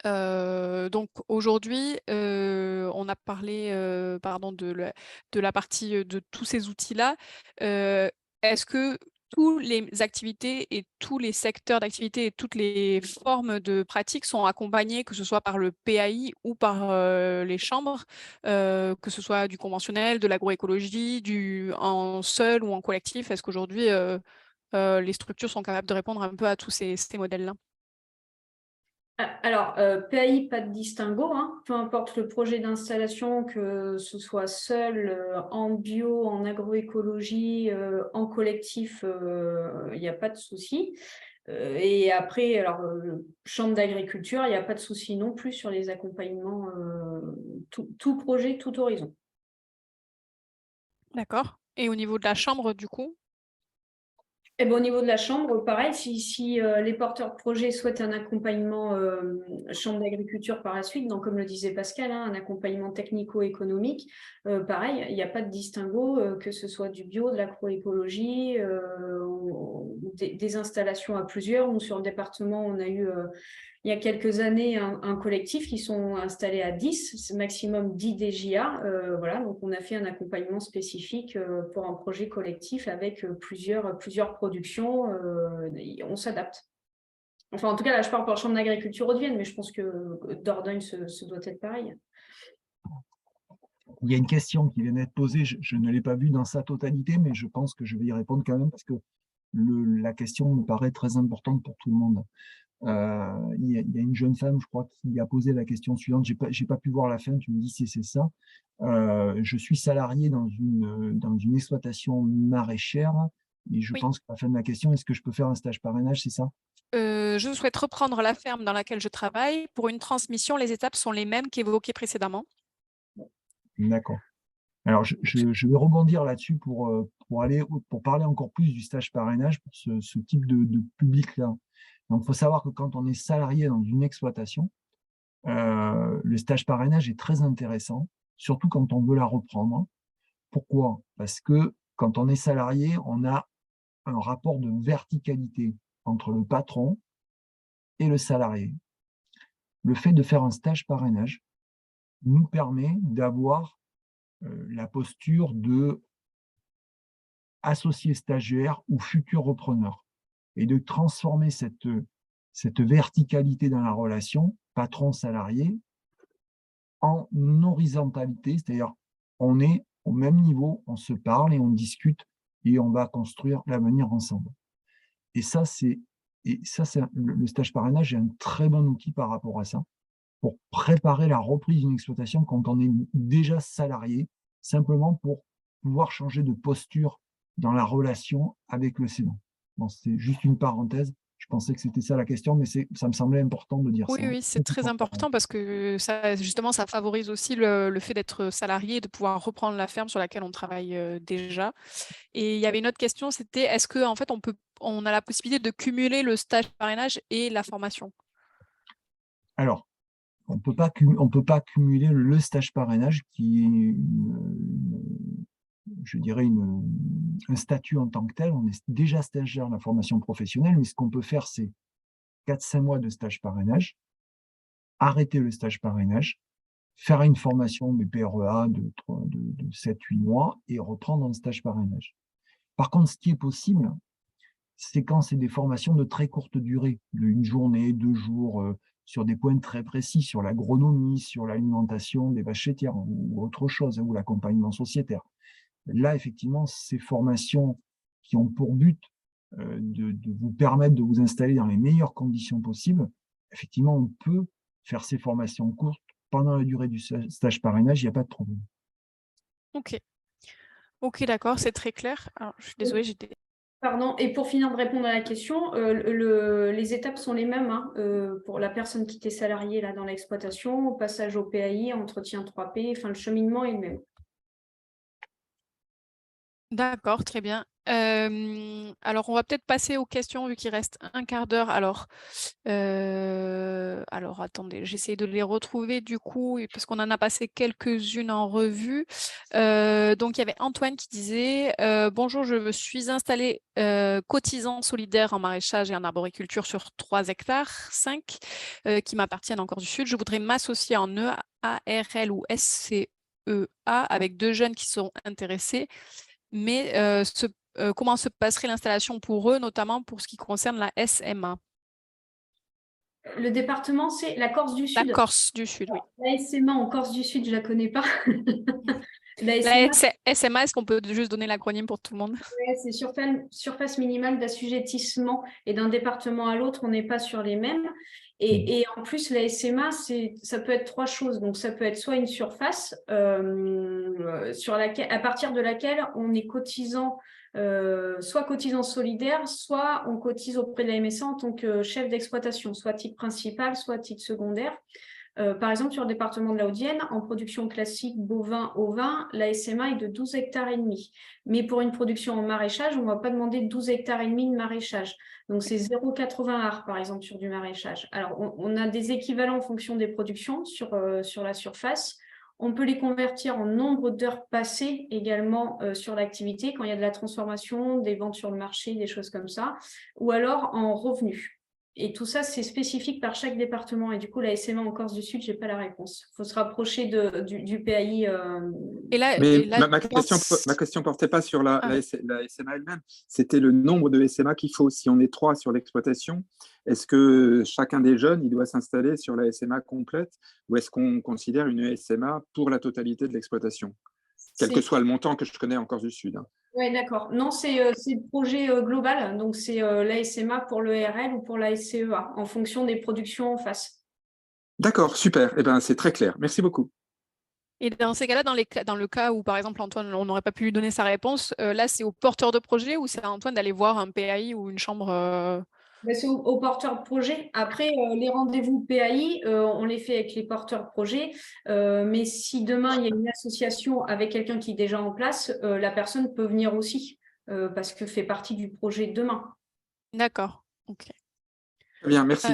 Speaker 1: Donc aujourd'hui, on a parlé pardon, de la partie de tous ces outils-là. Est-ce que tous les activités et tous les secteurs d'activité et toutes les formes de pratiques sont accompagnés, que ce soit par le PAI ou par les chambres, que ce soit du conventionnel, de l'agroécologie, en seul ou en collectif? Est-ce qu'aujourd'hui, les structures sont capables de répondre un peu à tous ces modèles-là?
Speaker 3: Alors, PAI, pas de distinguo, hein. Peu importe le projet d'installation, que ce soit seul, en bio, en agroécologie, en collectif, il n'y a pas de souci. Et après, alors, chambre d'agriculture, il n'y a pas de souci non plus sur les accompagnements, tout projet, tout horizon.
Speaker 1: D'accord. Et au niveau de la chambre, du coup?
Speaker 3: Et ben, au niveau de la chambre, pareil, si les porteurs de projets souhaitent un accompagnement chambre d'agriculture par la suite, donc comme le disait Pascal, hein, un accompagnement technico-économique, pareil, il n'y a pas de distinguo, que ce soit du bio, de l'agroécologie, ou des installations à plusieurs. Nous, sur le département, on a eu il y a quelques années un collectif qui sont installés à 10, maximum 10 DJA. Voilà, donc on a fait un accompagnement spécifique pour un projet collectif avec plusieurs productions. On s'adapte. Enfin, en tout cas, là, je parle pour la Chambre d'agriculture Haute-Vienne, mais je pense que Dordogne, ce doit être pareil.
Speaker 2: Il y a une question qui vient d'être posée, je ne l'ai pas vue dans sa totalité, mais je pense que je vais y répondre quand même parce que la question me paraît très importante pour tout le monde. Il y a une jeune femme, je crois, qui a posé la question suivante. J'ai pas pu voir la fin, tu me dis si c'est ça. Je suis salarié dans une exploitation maraîchère et je
Speaker 1: Oui.
Speaker 2: pense qu'à la fin de la question, est-ce que je peux faire un stage parrainage, c'est ça?
Speaker 1: Je souhaite reprendre la ferme dans laquelle je travaille. Pour une transmission, les étapes sont les mêmes qu'évoquées précédemment.
Speaker 2: D'accord. Alors, je vais rebondir là-dessus pour parler encore plus du stage parrainage pour ce type de public-là. Donc, il faut savoir que quand on est salarié dans une exploitation, le stage parrainage est très intéressant, surtout quand on veut la reprendre. Pourquoi? Parce que quand on est salarié, on a un rapport de verticalité entre le patron et le salarié. Le fait de faire un stage parrainage nous permet d'avoir la posture de associé stagiaire ou futur repreneur et de transformer cette verticalité dans la relation patron-salarié en horizontalité, c'est-à-dire on est au même niveau, on se parle et on discute et on va construire l'avenir ensemble. Et ça, le stage parrainage est un très bon outil par rapport à ça, pour préparer la reprise d'une exploitation quand on est déjà salarié, simplement pour pouvoir changer de posture dans la relation avec le cédant. Bon, c'est juste une parenthèse, Je pensais que c'était ça la question, mais ça me semblait important de dire
Speaker 1: Oui,
Speaker 2: ça.
Speaker 1: oui, c'est très important parce que ça, justement, ça favorise aussi le fait d'être salarié et de pouvoir reprendre la ferme sur laquelle on travaille déjà. Et il y avait une autre question, c'était est-ce qu'en fait, on a la possibilité de cumuler le stage parrainage et la formation?
Speaker 2: Alors, on peut pas cumuler le stage parrainage qui est je dirais un statut en tant que tel. On est déjà stagiaire dans la formation professionnelle, mais ce qu'on peut faire, c'est 4-5 mois de stage parrainage, arrêter le stage parrainage, faire une formation de PREA de 7-8 mois et reprendre un stage parrainage. Par contre, ce qui est possible, c'est quand c'est des formations de très courte durée, d'une journée, 2 jours, sur des points très précis, sur l'agronomie, sur l'alimentation des vaches laitières ou autre chose, ou l'accompagnement sociétaire. Là, effectivement, ces formations qui ont pour but de vous permettre de vous installer dans les meilleures conditions possibles, effectivement, on peut faire ces formations courtes pendant la durée du stage parrainage, il n'y a pas de problème.
Speaker 1: Ok. Ok, d'accord, c'est très clair. Alors, je suis désolée, j'étais.
Speaker 3: Pardon, et pour finir de répondre à la question, les étapes sont les mêmes hein, pour la personne qui était salariée là, dans l'exploitation, au passage au PAI, entretien 3P, enfin le cheminement est le même.
Speaker 1: D'accord, très bien. Alors, on va peut-être passer aux questions vu qu'il reste un quart d'heure. Alors, attendez, j'essaie de les retrouver du coup, parce qu'on en a passé quelques-unes en revue. Donc, il y avait Antoine qui disait bonjour, je me suis installé cotisant solidaire en maraîchage et en arboriculture sur 3 hectares, 5, qui m'appartiennent encore du Sud. Je voudrais m'associer en EARL ou SCEA avec 2 jeunes qui sont intéressés. Mais comment se passerait l'installation pour eux, notamment pour ce qui concerne la SMA?
Speaker 3: Le département, c'est la Corse du
Speaker 1: La
Speaker 3: Sud.
Speaker 1: Corse du Sud, oui.
Speaker 3: La SMA en Corse du Sud, je ne la connais pas. La
Speaker 1: La
Speaker 3: SMA,
Speaker 1: SMA, est-ce qu'on peut juste donner l'acronyme pour tout le monde?
Speaker 3: c'est surface minimale d'assujettissement. Et d'un département à l'autre, on n'est pas sur les mêmes. Et en plus, la SMA, ça peut être 3 choses. Donc, ça peut être soit une surface à partir de laquelle on est cotisant, soit cotisant solidaire, soit on cotise auprès de la MSA en tant que chef d'exploitation, soit titre principal, soit titre secondaire. Par exemple, sur le département de la Haute-Vienne, en production classique bovin-ovin, la SMA est de 12 hectares et demi. Mais pour une production en maraîchage, on ne va pas demander 12 hectares et demi de maraîchage. Donc, c'est 0,80 ar, par exemple, sur du maraîchage. Alors, on a des équivalents en fonction des productions sur la surface. On peut les convertir en nombre d'heures passées également sur l'activité, quand il y a de la transformation, des ventes sur le marché, des choses comme ça, ou alors en revenus. Et tout ça, c'est spécifique par chaque département. Et du coup, la SMA en Corse du Sud, je n'ai pas la réponse. Il faut se rapprocher du PAI.
Speaker 4: Mais
Speaker 1: là,
Speaker 4: ma question portait pas sur la SMA elle-même, c'était le nombre de SMA qu'il faut. Si on est 3 sur l'exploitation, est-ce que chacun des jeunes il doit s'installer sur la SMA complète ou est-ce qu'on considère une SMA pour la totalité de l'exploitation, quel que soit le montant que je connais en Corse du Sud, hein.
Speaker 3: Oui, d'accord. Non, c'est le projet global. Donc, c'est la SMA pour le RL ou pour la SCEA, en fonction des productions en face.
Speaker 4: D'accord, super. Eh ben, c'est très clair. Merci beaucoup.
Speaker 1: et dans ces cas-là, dans le cas où, par exemple, Antoine, on n'aurait pas pu lui donner sa réponse, là, c'est au porteur de projet ou c'est à Antoine d'aller voir un PAI ou une chambre
Speaker 3: C'est au porteur de projet. Après, les rendez-vous PAI, on les fait avec les porteurs de projet. Mais si demain, il y a une association avec quelqu'un qui est déjà en place, la personne peut venir aussi parce que fait partie du projet de demain.
Speaker 1: D'accord. Ok.
Speaker 4: Très bien, merci.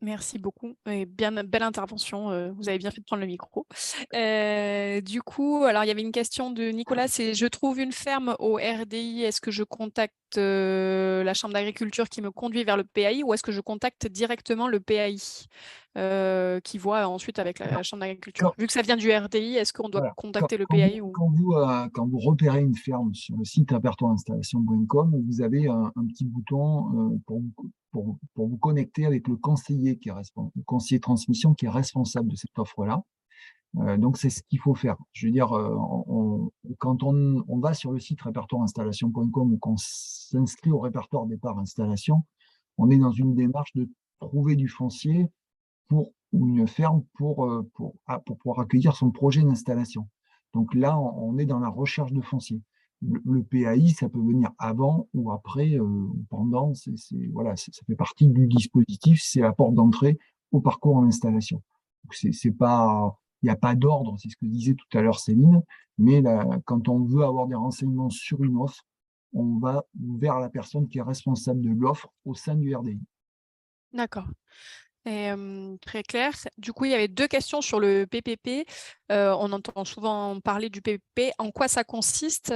Speaker 1: Merci beaucoup. Et belle intervention. Vous avez bien fait de prendre le micro. Du coup, alors il y avait une question de Nicolas, c'est je trouve une ferme au RDI, est-ce que je contacte la chambre d'agriculture qui me conduit vers le PAI ou est-ce que je contacte directement le PAI qui voit ensuite avec la chambre d'agriculture? Vu que ça vient du RDI, est-ce qu'on doit
Speaker 2: Voilà.
Speaker 1: contacter le PAI ou...
Speaker 2: Quand vous repérez une ferme sur le site répertoire-installation.com, vous avez un petit bouton pour vous connecter avec le conseiller le conseiller transmission qui est responsable de cette offre-là. Donc, c'est ce qu'il faut faire. Je veux dire, quand on va sur le site répertoire-installation.com ou qu'on s'inscrit au répertoire départ installation, on est dans une démarche de trouver du foncier ou une ferme pour pouvoir accueillir son projet d'installation. Donc là, on est dans la recherche de foncier. Le PAI, ça peut venir avant ou après, ou pendant. Voilà, ça fait partie du dispositif, c'est la porte d'entrée au parcours en installation. C'est pas, il n'y a pas d'ordre, c'est ce que disait tout à l'heure Céline, mais là, quand on veut avoir des renseignements sur une offre, on va vers la personne qui est responsable de l'offre au sein du RDI.
Speaker 1: D'accord. Et, très clair. Du coup, il y avait 2 questions sur le PPP. On entend souvent parler du PPP. En quoi ça consiste?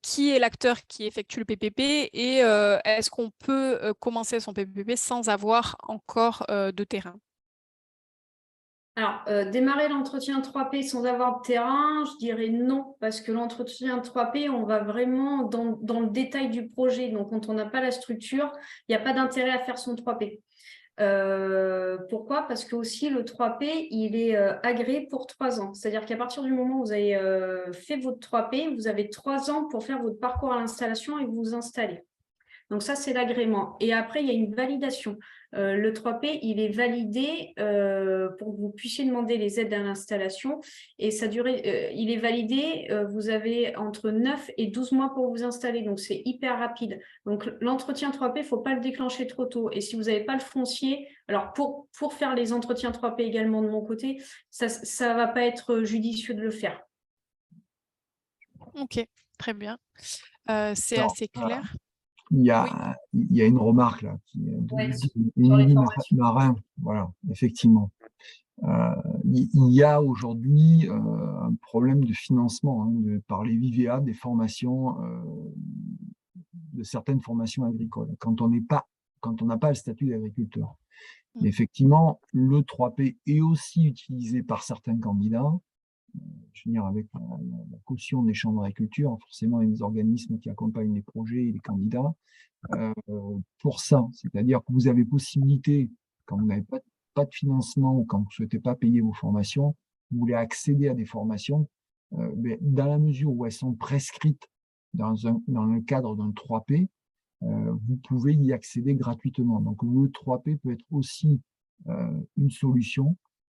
Speaker 1: Qui est l'acteur qui effectue le PPP? Et est-ce qu'on peut commencer son PPP sans avoir encore de terrain?
Speaker 3: Alors, démarrer l'entretien 3P sans avoir de terrain, je dirais non, parce que l'entretien 3P, on va vraiment dans le détail du projet. Donc, quand on n'a pas la structure, il n'y a pas d'intérêt à faire son 3P. Pourquoi? Parce que aussi le 3P, il est agréé pour 3 ans. C'est-à-dire qu'à partir du moment où vous avez fait votre 3P, vous avez 3 ans pour faire votre parcours à l'installation et vous installer. Donc ça, c'est l'agrément. Et après, il y a une validation. Le 3P, il est validé pour que vous puissiez demander les aides à l'installation. Et ça il est validé, vous avez entre 9 et 12 mois pour vous installer. Donc, c'est hyper rapide. Donc, l'entretien 3P, il ne faut pas le déclencher trop tôt. Et si vous n'avez pas le foncier, alors pour faire les entretiens 3P également de mon côté, ça ne va pas être judicieux de le faire.
Speaker 1: Ok, très bien. C'est
Speaker 2: Alors,
Speaker 1: assez clair.
Speaker 2: il y a une remarque là,
Speaker 3: Ouais, sur les
Speaker 2: Émilie
Speaker 3: formations.
Speaker 2: Marin, voilà, effectivement. Il y a aujourd'hui un problème de financement par les VIVEA des formations, de certaines formations agricoles, quand on n'a pas le statut d'agriculteur. Effectivement, le 3P est aussi utilisé par certains candidats, je veux dire, avec la caution des chambres d'agriculture, forcément, il y a des organismes qui accompagnent les projets et les candidats. Pour ça, c'est-à-dire que vous avez possibilité, quand vous n'avez pas de financement ou quand vous ne souhaitez pas payer vos formations, vous voulez accéder à des formations, dans la mesure où elles sont prescrites dans le cadre d'un 3P, vous pouvez y accéder gratuitement. Donc le 3P peut être aussi une solution,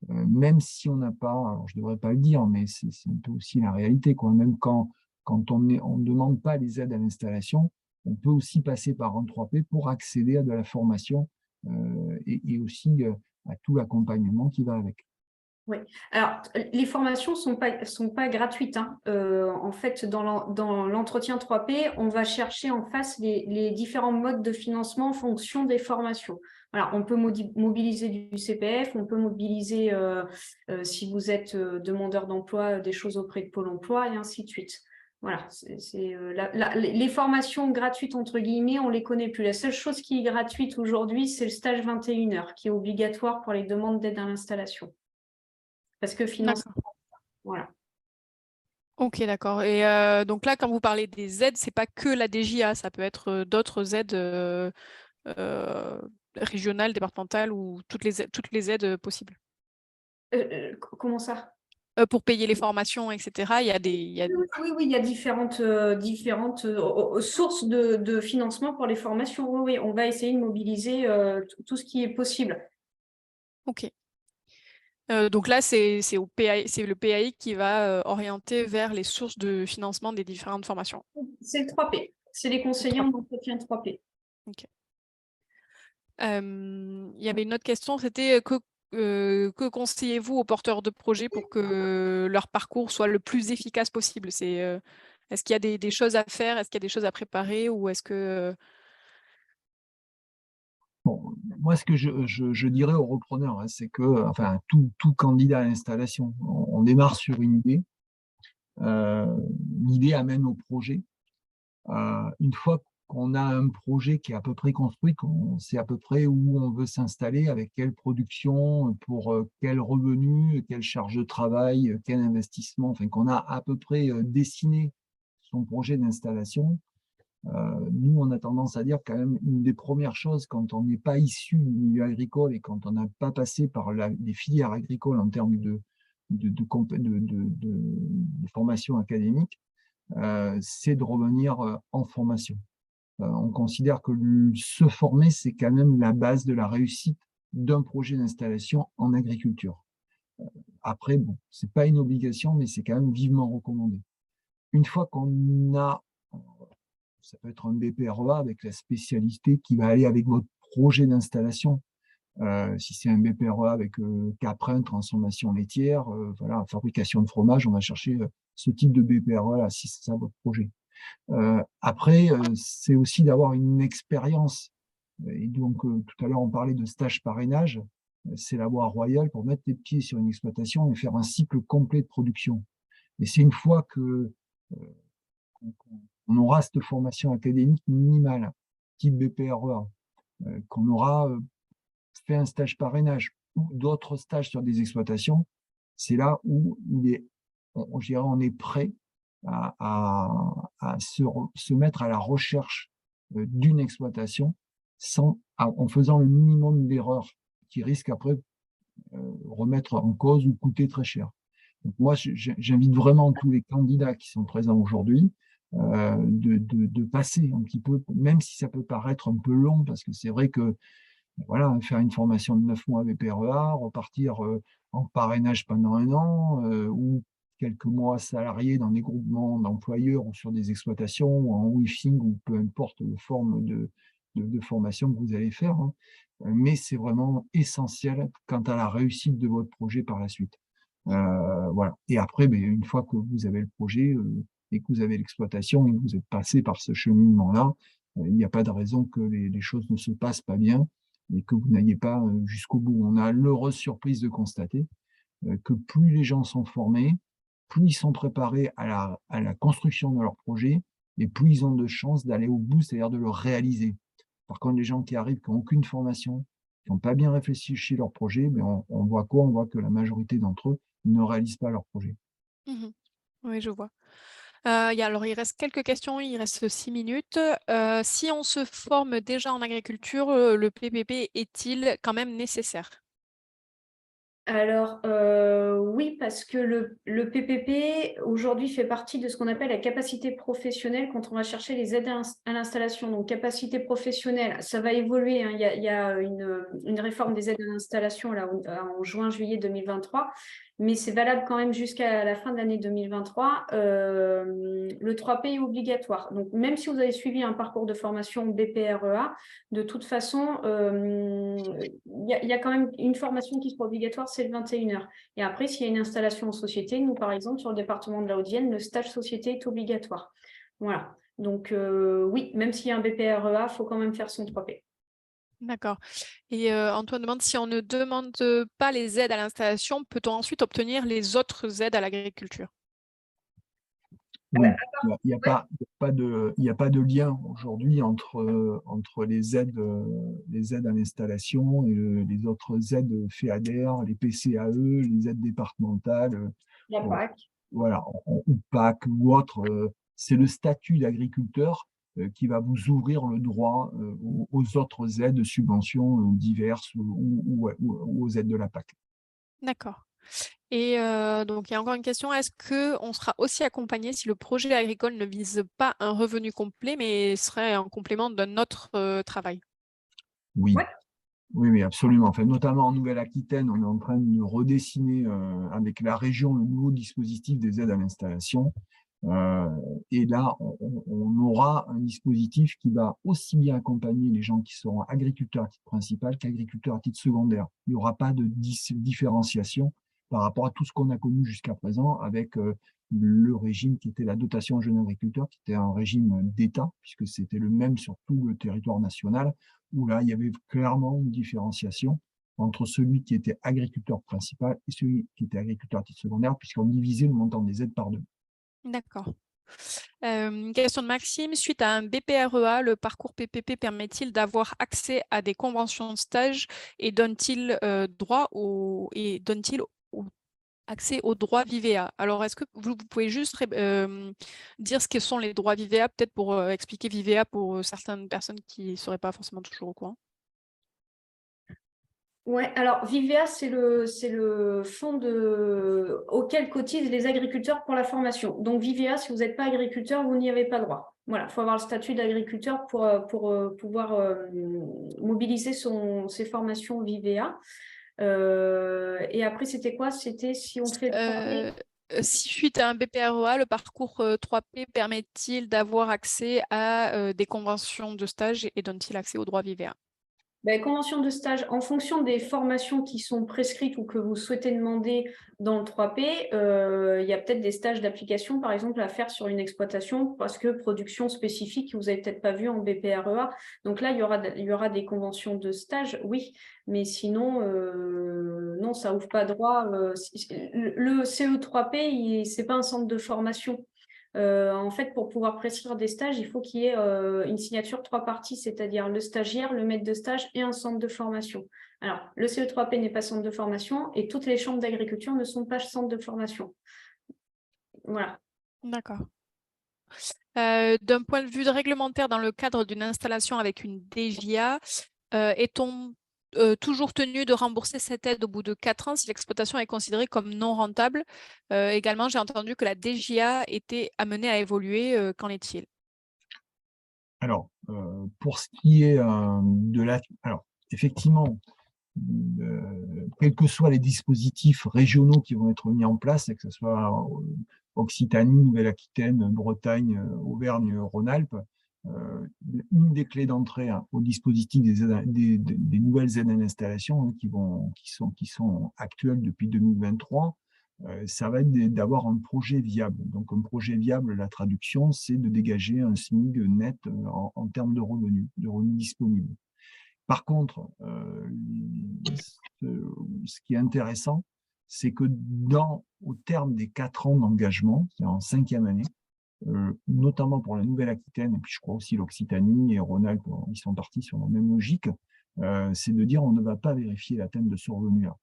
Speaker 2: même si on n'a pas, alors je ne devrais pas le dire, mais c'est un peu aussi la réalité, quoi. Même quand on ne demande pas les aides à l'installation, on peut aussi passer par un 3P pour accéder à de la formation et aussi à tout l'accompagnement qui va avec.
Speaker 3: Oui, alors les formations sont pas gratuites, hein. En fait, dans l'entretien 3P, on va chercher en face les différents modes de financement en fonction des formations. Voilà, on peut mobiliser du CPF, on peut mobiliser, si vous êtes demandeur d'emploi, des choses auprès de Pôle emploi et ainsi de suite. Voilà, les formations gratuites, entre guillemets, on ne les connaît plus. La seule chose qui est gratuite aujourd'hui, c'est le stage 21 heures, qui est obligatoire pour les demandes d'aide à l'installation. Parce que financement, voilà.
Speaker 1: Ok, d'accord. Et donc là, quand vous parlez des aides, c'est pas que la DJA, ça peut être d'autres aides régionales, départementales ou toutes les aides possibles.
Speaker 3: Comment ça?
Speaker 1: Pour payer les formations, etc. Il y a des.
Speaker 3: Oui, il y a différentes sources de financement pour les formations. Oui, on va essayer de mobiliser tout ce qui est possible.
Speaker 1: Ok. Donc là, c'est le PAI qui va orienter vers les sources de financement des différentes formations.
Speaker 3: C'est le 3P. C'est les conseillers en entretien 3P.
Speaker 1: Ok. Il y avait une autre question, c'était que conseillez-vous aux porteurs de projets pour que leur parcours soit le plus efficace possible? Est-ce qu'il y a des choses à faire? Est-ce qu'il y a des choses à préparer? Ou est-ce que...
Speaker 2: Bon, moi, ce que je dirais aux repreneurs, c'est que, enfin, tout candidat à l'installation, on démarre sur une idée. L'idée amène au projet. Une fois qu'on a un projet qui est à peu près construit, qu'on sait à peu près où on veut s'installer, avec quelle production, pour quel revenu, quelle charge de travail, quel investissement, enfin qu'on a à peu près dessiné son projet d'installation. Nous, on a tendance à dire quand même une des premières choses quand on n'est pas issu du milieu agricole et quand on n'a pas passé par les filières agricoles en termes de formation académique, c'est de revenir en formation. On considère que se former, c'est quand même la base de la réussite d'un projet d'installation en agriculture. Après, bon, c'est pas une obligation, mais c'est quand même vivement recommandé. une fois qu'on a, ça peut être un BPREA avec la spécialité qui va aller avec votre projet d'installation. Si c'est un BPREA avec caprin, transformation laitière, voilà, fabrication de fromage, on va chercher ce type de BPREA si c'est ça votre projet. Après, c'est aussi d'avoir une expérience. Et donc, tout à l'heure, on parlait de stage parrainage. C'est la voie royale pour mettre les pieds sur une exploitation et faire un cycle complet de production. Et c'est une fois que on aura cette formation académique minimale, type BPREA, qu'on aura fait un stage parrainage ou d'autres stages sur des exploitations, c'est là où on est prêt à se mettre à la recherche d'une exploitation en faisant le minimum d'erreurs qui risquent après remettre en cause ou coûter très cher. Donc moi, j'invite vraiment tous les candidats qui sont présents aujourd'hui de passer un petit peu, même si ça peut paraître un peu long, parce que c'est vrai que voilà, faire une formation de 9 mois BPREA, repartir en parrainage pendant 1 an, ou quelques mois salariés dans des groupements d'employeurs ou sur des exploitations, ou en WIFing, ou peu importe la forme de formation que vous allez faire. Hein. Mais c'est vraiment essentiel quant à la réussite de votre projet par la suite. Voilà. Et après, une fois que vous avez le projet et que vous avez l'exploitation et que vous êtes passé par ce cheminement-là, il n'y a pas de raison que les choses ne se passent pas bien et que vous n'ayez pas jusqu'au bout. On a l'heureuse surprise de constater que plus les gens sont formés, plus ils sont préparés à la construction de leur projet et plus ils ont de chances d'aller au bout, c'est-à-dire de le réaliser. Par contre, les gens qui arrivent, qui n'ont aucune formation, qui n'ont pas bien réfléchi chez leur projet, on voit quoi? On voit que la majorité d'entre eux ne réalisent pas leur projet.
Speaker 1: Mmh. Oui, je vois. Alors, il reste quelques questions, il reste 6 minutes. Si on se forme déjà en agriculture, le PPP est-il quand même nécessaire?
Speaker 3: Alors, oui, parce que le PPP, aujourd'hui, fait partie de ce qu'on appelle la capacité professionnelle quand on va chercher les aides à l'installation. Donc, capacité professionnelle, ça va évoluer. Hein. Il y a une réforme des aides à l'installation là, en juin-juillet 2023, mais c'est valable quand même jusqu'à la fin de l'année 2023. Le 3P est obligatoire. Donc, même si vous avez suivi un parcours de formation BPREA, de toute façon, il y a quand même une formation qui sera obligatoire, c'est le 21h. Et après, s'il y a une installation en société, nous, par exemple, sur le département de la Haute-Vienne, le stage société est obligatoire. Voilà. Donc, oui, même s'il y a un BPREA, il faut quand même faire son 3P.
Speaker 1: D'accord. Et Antoine demande si on ne demande pas les aides à l'installation, peut-on ensuite obtenir les autres aides à l'agriculture?
Speaker 2: Oui, il n'y a pas de lien aujourd'hui entre les aides à l'installation et les autres aides FEADER, les PCAE, les aides départementales,
Speaker 3: La PAC.
Speaker 2: voilà, ou PAC ou autre. C'est le statut d'agriculteur qui va vous ouvrir le droit aux autres aides, subventions diverses ou aux aides de la PAC.
Speaker 1: D'accord. Et donc, il y a encore une question. Est-ce qu'on sera aussi accompagné si le projet agricole ne vise pas un revenu complet, mais serait un complément de notre travail?
Speaker 2: Oui.
Speaker 3: Ouais.
Speaker 2: Oui, absolument. Enfin, notamment en Nouvelle-Aquitaine, on est en train de redessiner avec la région le nouveau dispositif des aides à l'installation. Et là, on aura un dispositif qui va aussi bien accompagner les gens qui seront agriculteurs à titre principal qu'agriculteurs à titre secondaire. Il n'y aura pas de différenciation par rapport à tout ce qu'on a connu jusqu'à présent avec le régime qui était la dotation jeune agriculteur, qui était un régime d'État, puisque c'était le même sur tout le territoire national, où là, il y avait clairement une différenciation entre celui qui était agriculteur principal et celui qui était agriculteur à titre secondaire, puisqu'on divisait le montant des aides par deux.
Speaker 1: D'accord. Une question de Maxime. Suite à un BPREA, le parcours PPP permet-il d'avoir accès à des conventions de stage et donne-t-il accès aux droits Vivea? Alors, est-ce que vous pouvez juste dire ce que sont les droits Vivea, peut-être pour expliquer Vivea pour certaines personnes qui ne seraient pas forcément toujours au courant?
Speaker 3: Ouais, alors Vivea, c'est le fonds auquel cotisent les agriculteurs pour la formation. Donc Vivea, si vous n'êtes pas agriculteur, vous n'y avez pas droit. Voilà, il faut avoir le statut d'agriculteur pour pouvoir mobiliser ses formations Vivea. Et après, c'était quoi? C'était si on fait le 3P.
Speaker 1: Si suite à un BPREA, le parcours 3P permet-il d'avoir accès à des conventions de stage et donne-t-il accès au droit Vivea?
Speaker 3: Convention de stage, en fonction des formations qui sont prescrites ou que vous souhaitez demander dans le 3P, il y a peut-être des stages d'application, par exemple, à faire sur une exploitation parce que production spécifique que vous n'avez peut-être pas vu en BPREA. Donc là, il y aura des conventions de stage, oui, mais sinon, non, ça ouvre pas droit. Le CE3P, ce n'est pas un centre de formation. En fait, pour pouvoir prescrire des stages, il faut qu'il y ait une signature 3 parties, c'est-à-dire le stagiaire, le maître de stage et un centre de formation. Alors, le CE3P n'est pas centre de formation et toutes les chambres d'agriculture ne sont pas centre de formation. Voilà.
Speaker 1: D'accord. D'un point de vue réglementaire, dans le cadre d'une installation avec une DGA, est-on toujours tenu de rembourser cette aide au bout de 4 ans si l'exploitation est considérée comme non rentable? Également, j'ai entendu que la DGA était amenée à évoluer. Qu'en est-il?
Speaker 2: Alors, pour ce qui est de la... Alors, effectivement, quels que soient les dispositifs régionaux qui vont être mis en place, que ce soit Occitanie, Nouvelle-Aquitaine, Bretagne, Auvergne, Rhône-Alpes, une des clés d'entrée au dispositif des nouvelles aides à l'installation qui sont actuelles depuis 2023, ça va être d'avoir un projet viable. Donc, un projet viable, la traduction, c'est de dégager un SMIC net en termes de revenus disponibles. Par contre, ce qui est intéressant, c'est que au terme des 4 ans d'engagement, c'est-à-dire en 5e année, notamment pour la Nouvelle-Aquitaine, et puis je crois aussi l'Occitanie et Rhône-Alpes, ils sont partis sur la même logique, c'est de dire on ne va pas vérifier l'atteinte de ce revenu-là.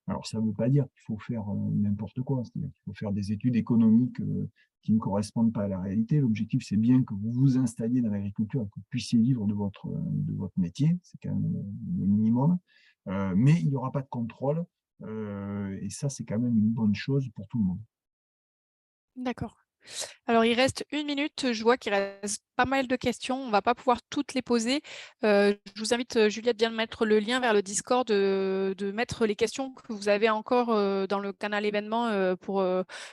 Speaker 2: Alors, ça ne veut pas dire qu'il faut faire n'importe quoi, c'est-à-dire qu'il faut faire des études économiques qui ne correspondent pas à la réalité. L'objectif, c'est bien que vous vous installiez dans l'agriculture et que vous puissiez vivre de votre métier, c'est quand même le minimum, mais il n'y aura pas de contrôle, et ça, c'est quand même une bonne chose pour tout le monde.
Speaker 1: D'accord. Alors, il reste 1 minute. Je vois qu'il reste pas mal de questions. On ne va pas pouvoir toutes les poser. Je vous invite, Juliette, bien de mettre le lien vers le Discord, de mettre les questions que vous avez encore dans le canal événement pour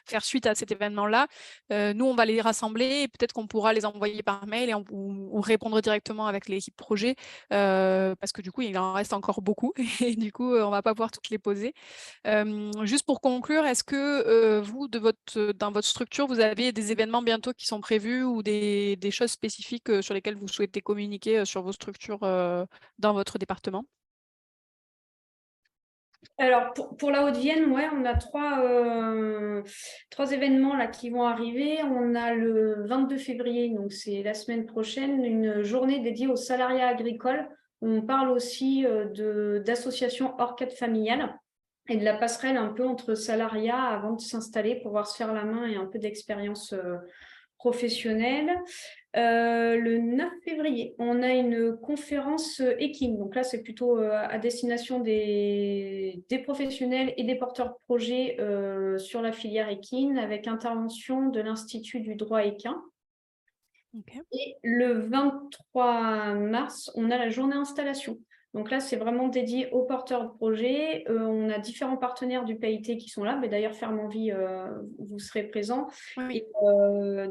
Speaker 1: faire suite à cet événement-là. Nous, on va les rassembler et peut-être qu'on pourra les envoyer par mail et ou répondre directement avec l'équipe projet parce que du coup, il en reste encore beaucoup et du coup, on ne va pas pouvoir toutes les poser. Juste pour conclure, est-ce que vous, dans votre structure, vous avez des événements bientôt qui sont prévus ou des choses spécifiques sur lesquelles vous souhaitez communiquer sur vos structures dans votre département?
Speaker 3: Alors, pour la Haute-Vienne, ouais, on a trois événements là, qui vont arriver. On a le 22 février, donc c'est la semaine prochaine, une journée dédiée au salariat agricole. On parle aussi d'associations hors cadre familial et de la passerelle un peu entre salariat avant de s'installer pour pouvoir se faire la main et un peu d'expérience professionnelle. Le 9 février, on a une conférence Equine. Donc là, c'est plutôt à destination des professionnels et des porteurs de projets sur la filière équine avec intervention de l'Institut du droit équin. Okay. Et le 23 mars, on a la journée installation. Donc là, c'est vraiment dédié aux porteurs de projets. On a différents partenaires du PIT qui sont là. Mais d'ailleurs, Ferme Envie, vous serez présents. Oui. Et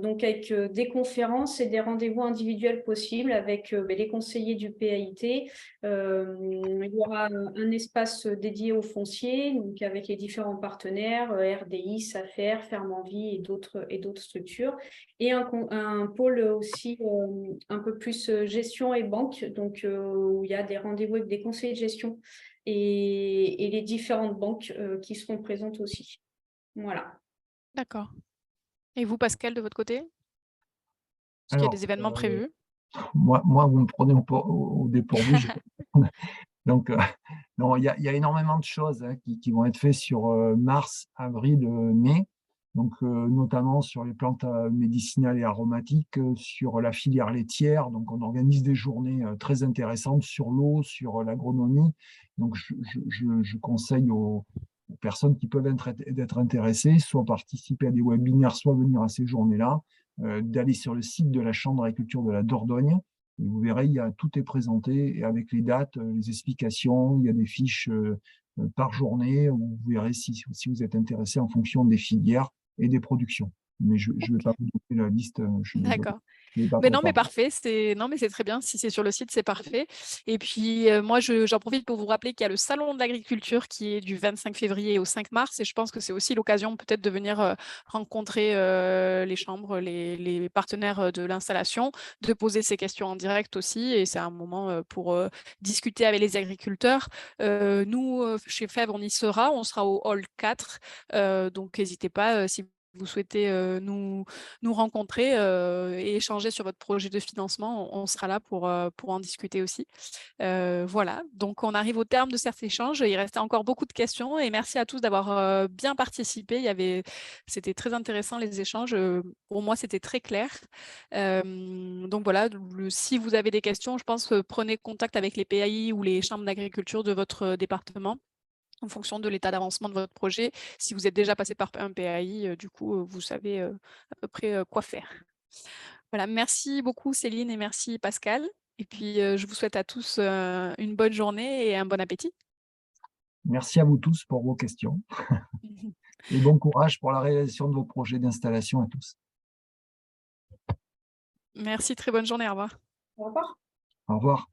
Speaker 3: donc, avec des conférences et des rendez-vous individuels possibles avec les conseillers du PIT. Il y aura un espace dédié aux fonciers, donc avec les différents partenaires, RDI, SAFER, Ferme Envie et d'autres structures. Et un pôle aussi un peu plus gestion et banque, donc où il y a des rendez-vous avec des conseillers de gestion et les différentes banques qui seront présentes aussi. Voilà.
Speaker 1: D'accord. Et vous, Pascal, de votre côté? Est-ce qu'il y a des événements prévus?
Speaker 2: Moi, vous me prenez au dépourvu. Donc, non, il y a énormément de choses qui vont être faites sur mars, avril, mai. Donc, notamment sur les plantes médicinales et aromatiques, sur la filière laitière. Donc, on organise des journées très intéressantes sur l'eau, sur l'agronomie. Donc, je conseille aux personnes qui peuvent être intéressées, soit participer à des webinaires, soit venir à ces journées-là, d'aller sur le site de la Chambre d'agriculture de la Dordogne. Et vous verrez, tout est présenté et avec les dates, les explications, il y a des fiches par journée. Vous verrez si vous êtes intéressé en fonction des filières. et des productions. Mais je ne vais pas vous donner la liste, je suis désolé.
Speaker 1: D'accord.
Speaker 2: Je vais pas
Speaker 1: Mais non, mais
Speaker 2: préparer.
Speaker 1: parfait, non, mais c'est très bien. Si c'est sur le site, c'est parfait. Et puis, moi, j'en profite pour vous rappeler qu'il y a le salon de l'agriculture qui est du 25 février au 5 mars. Et je pense que c'est aussi l'occasion peut-être de venir rencontrer les chambres, les partenaires de l'installation, de poser ces questions en direct aussi. Et c'est un moment pour discuter avec les agriculteurs. Nous, chez FEV, on y sera. On sera au hall 4. Donc, n'hésitez pas si vous souhaitez nous rencontrer et échanger sur votre projet de financement. On sera là pour en discuter aussi. Voilà, donc on arrive au terme de cet échange. Il restait encore beaucoup de questions et merci à tous d'avoir bien participé. C'était très intéressant les échanges. Pour moi, c'était très clair. Donc voilà, si vous avez des questions, je pense prenez contact avec les PAI ou les chambres d'agriculture de votre département, en fonction de l'état d'avancement de votre projet. Si vous êtes déjà passé par un PAI, du coup, vous savez à peu près quoi faire. Voilà, merci beaucoup Céline et merci Pascal. Et puis, je vous souhaite à tous une bonne journée et un bon appétit.
Speaker 2: Merci à vous tous pour vos questions et bon courage pour la réalisation de vos projets d'installation à tous.
Speaker 1: Merci, très bonne journée, au revoir.
Speaker 3: Au revoir.
Speaker 2: Au revoir.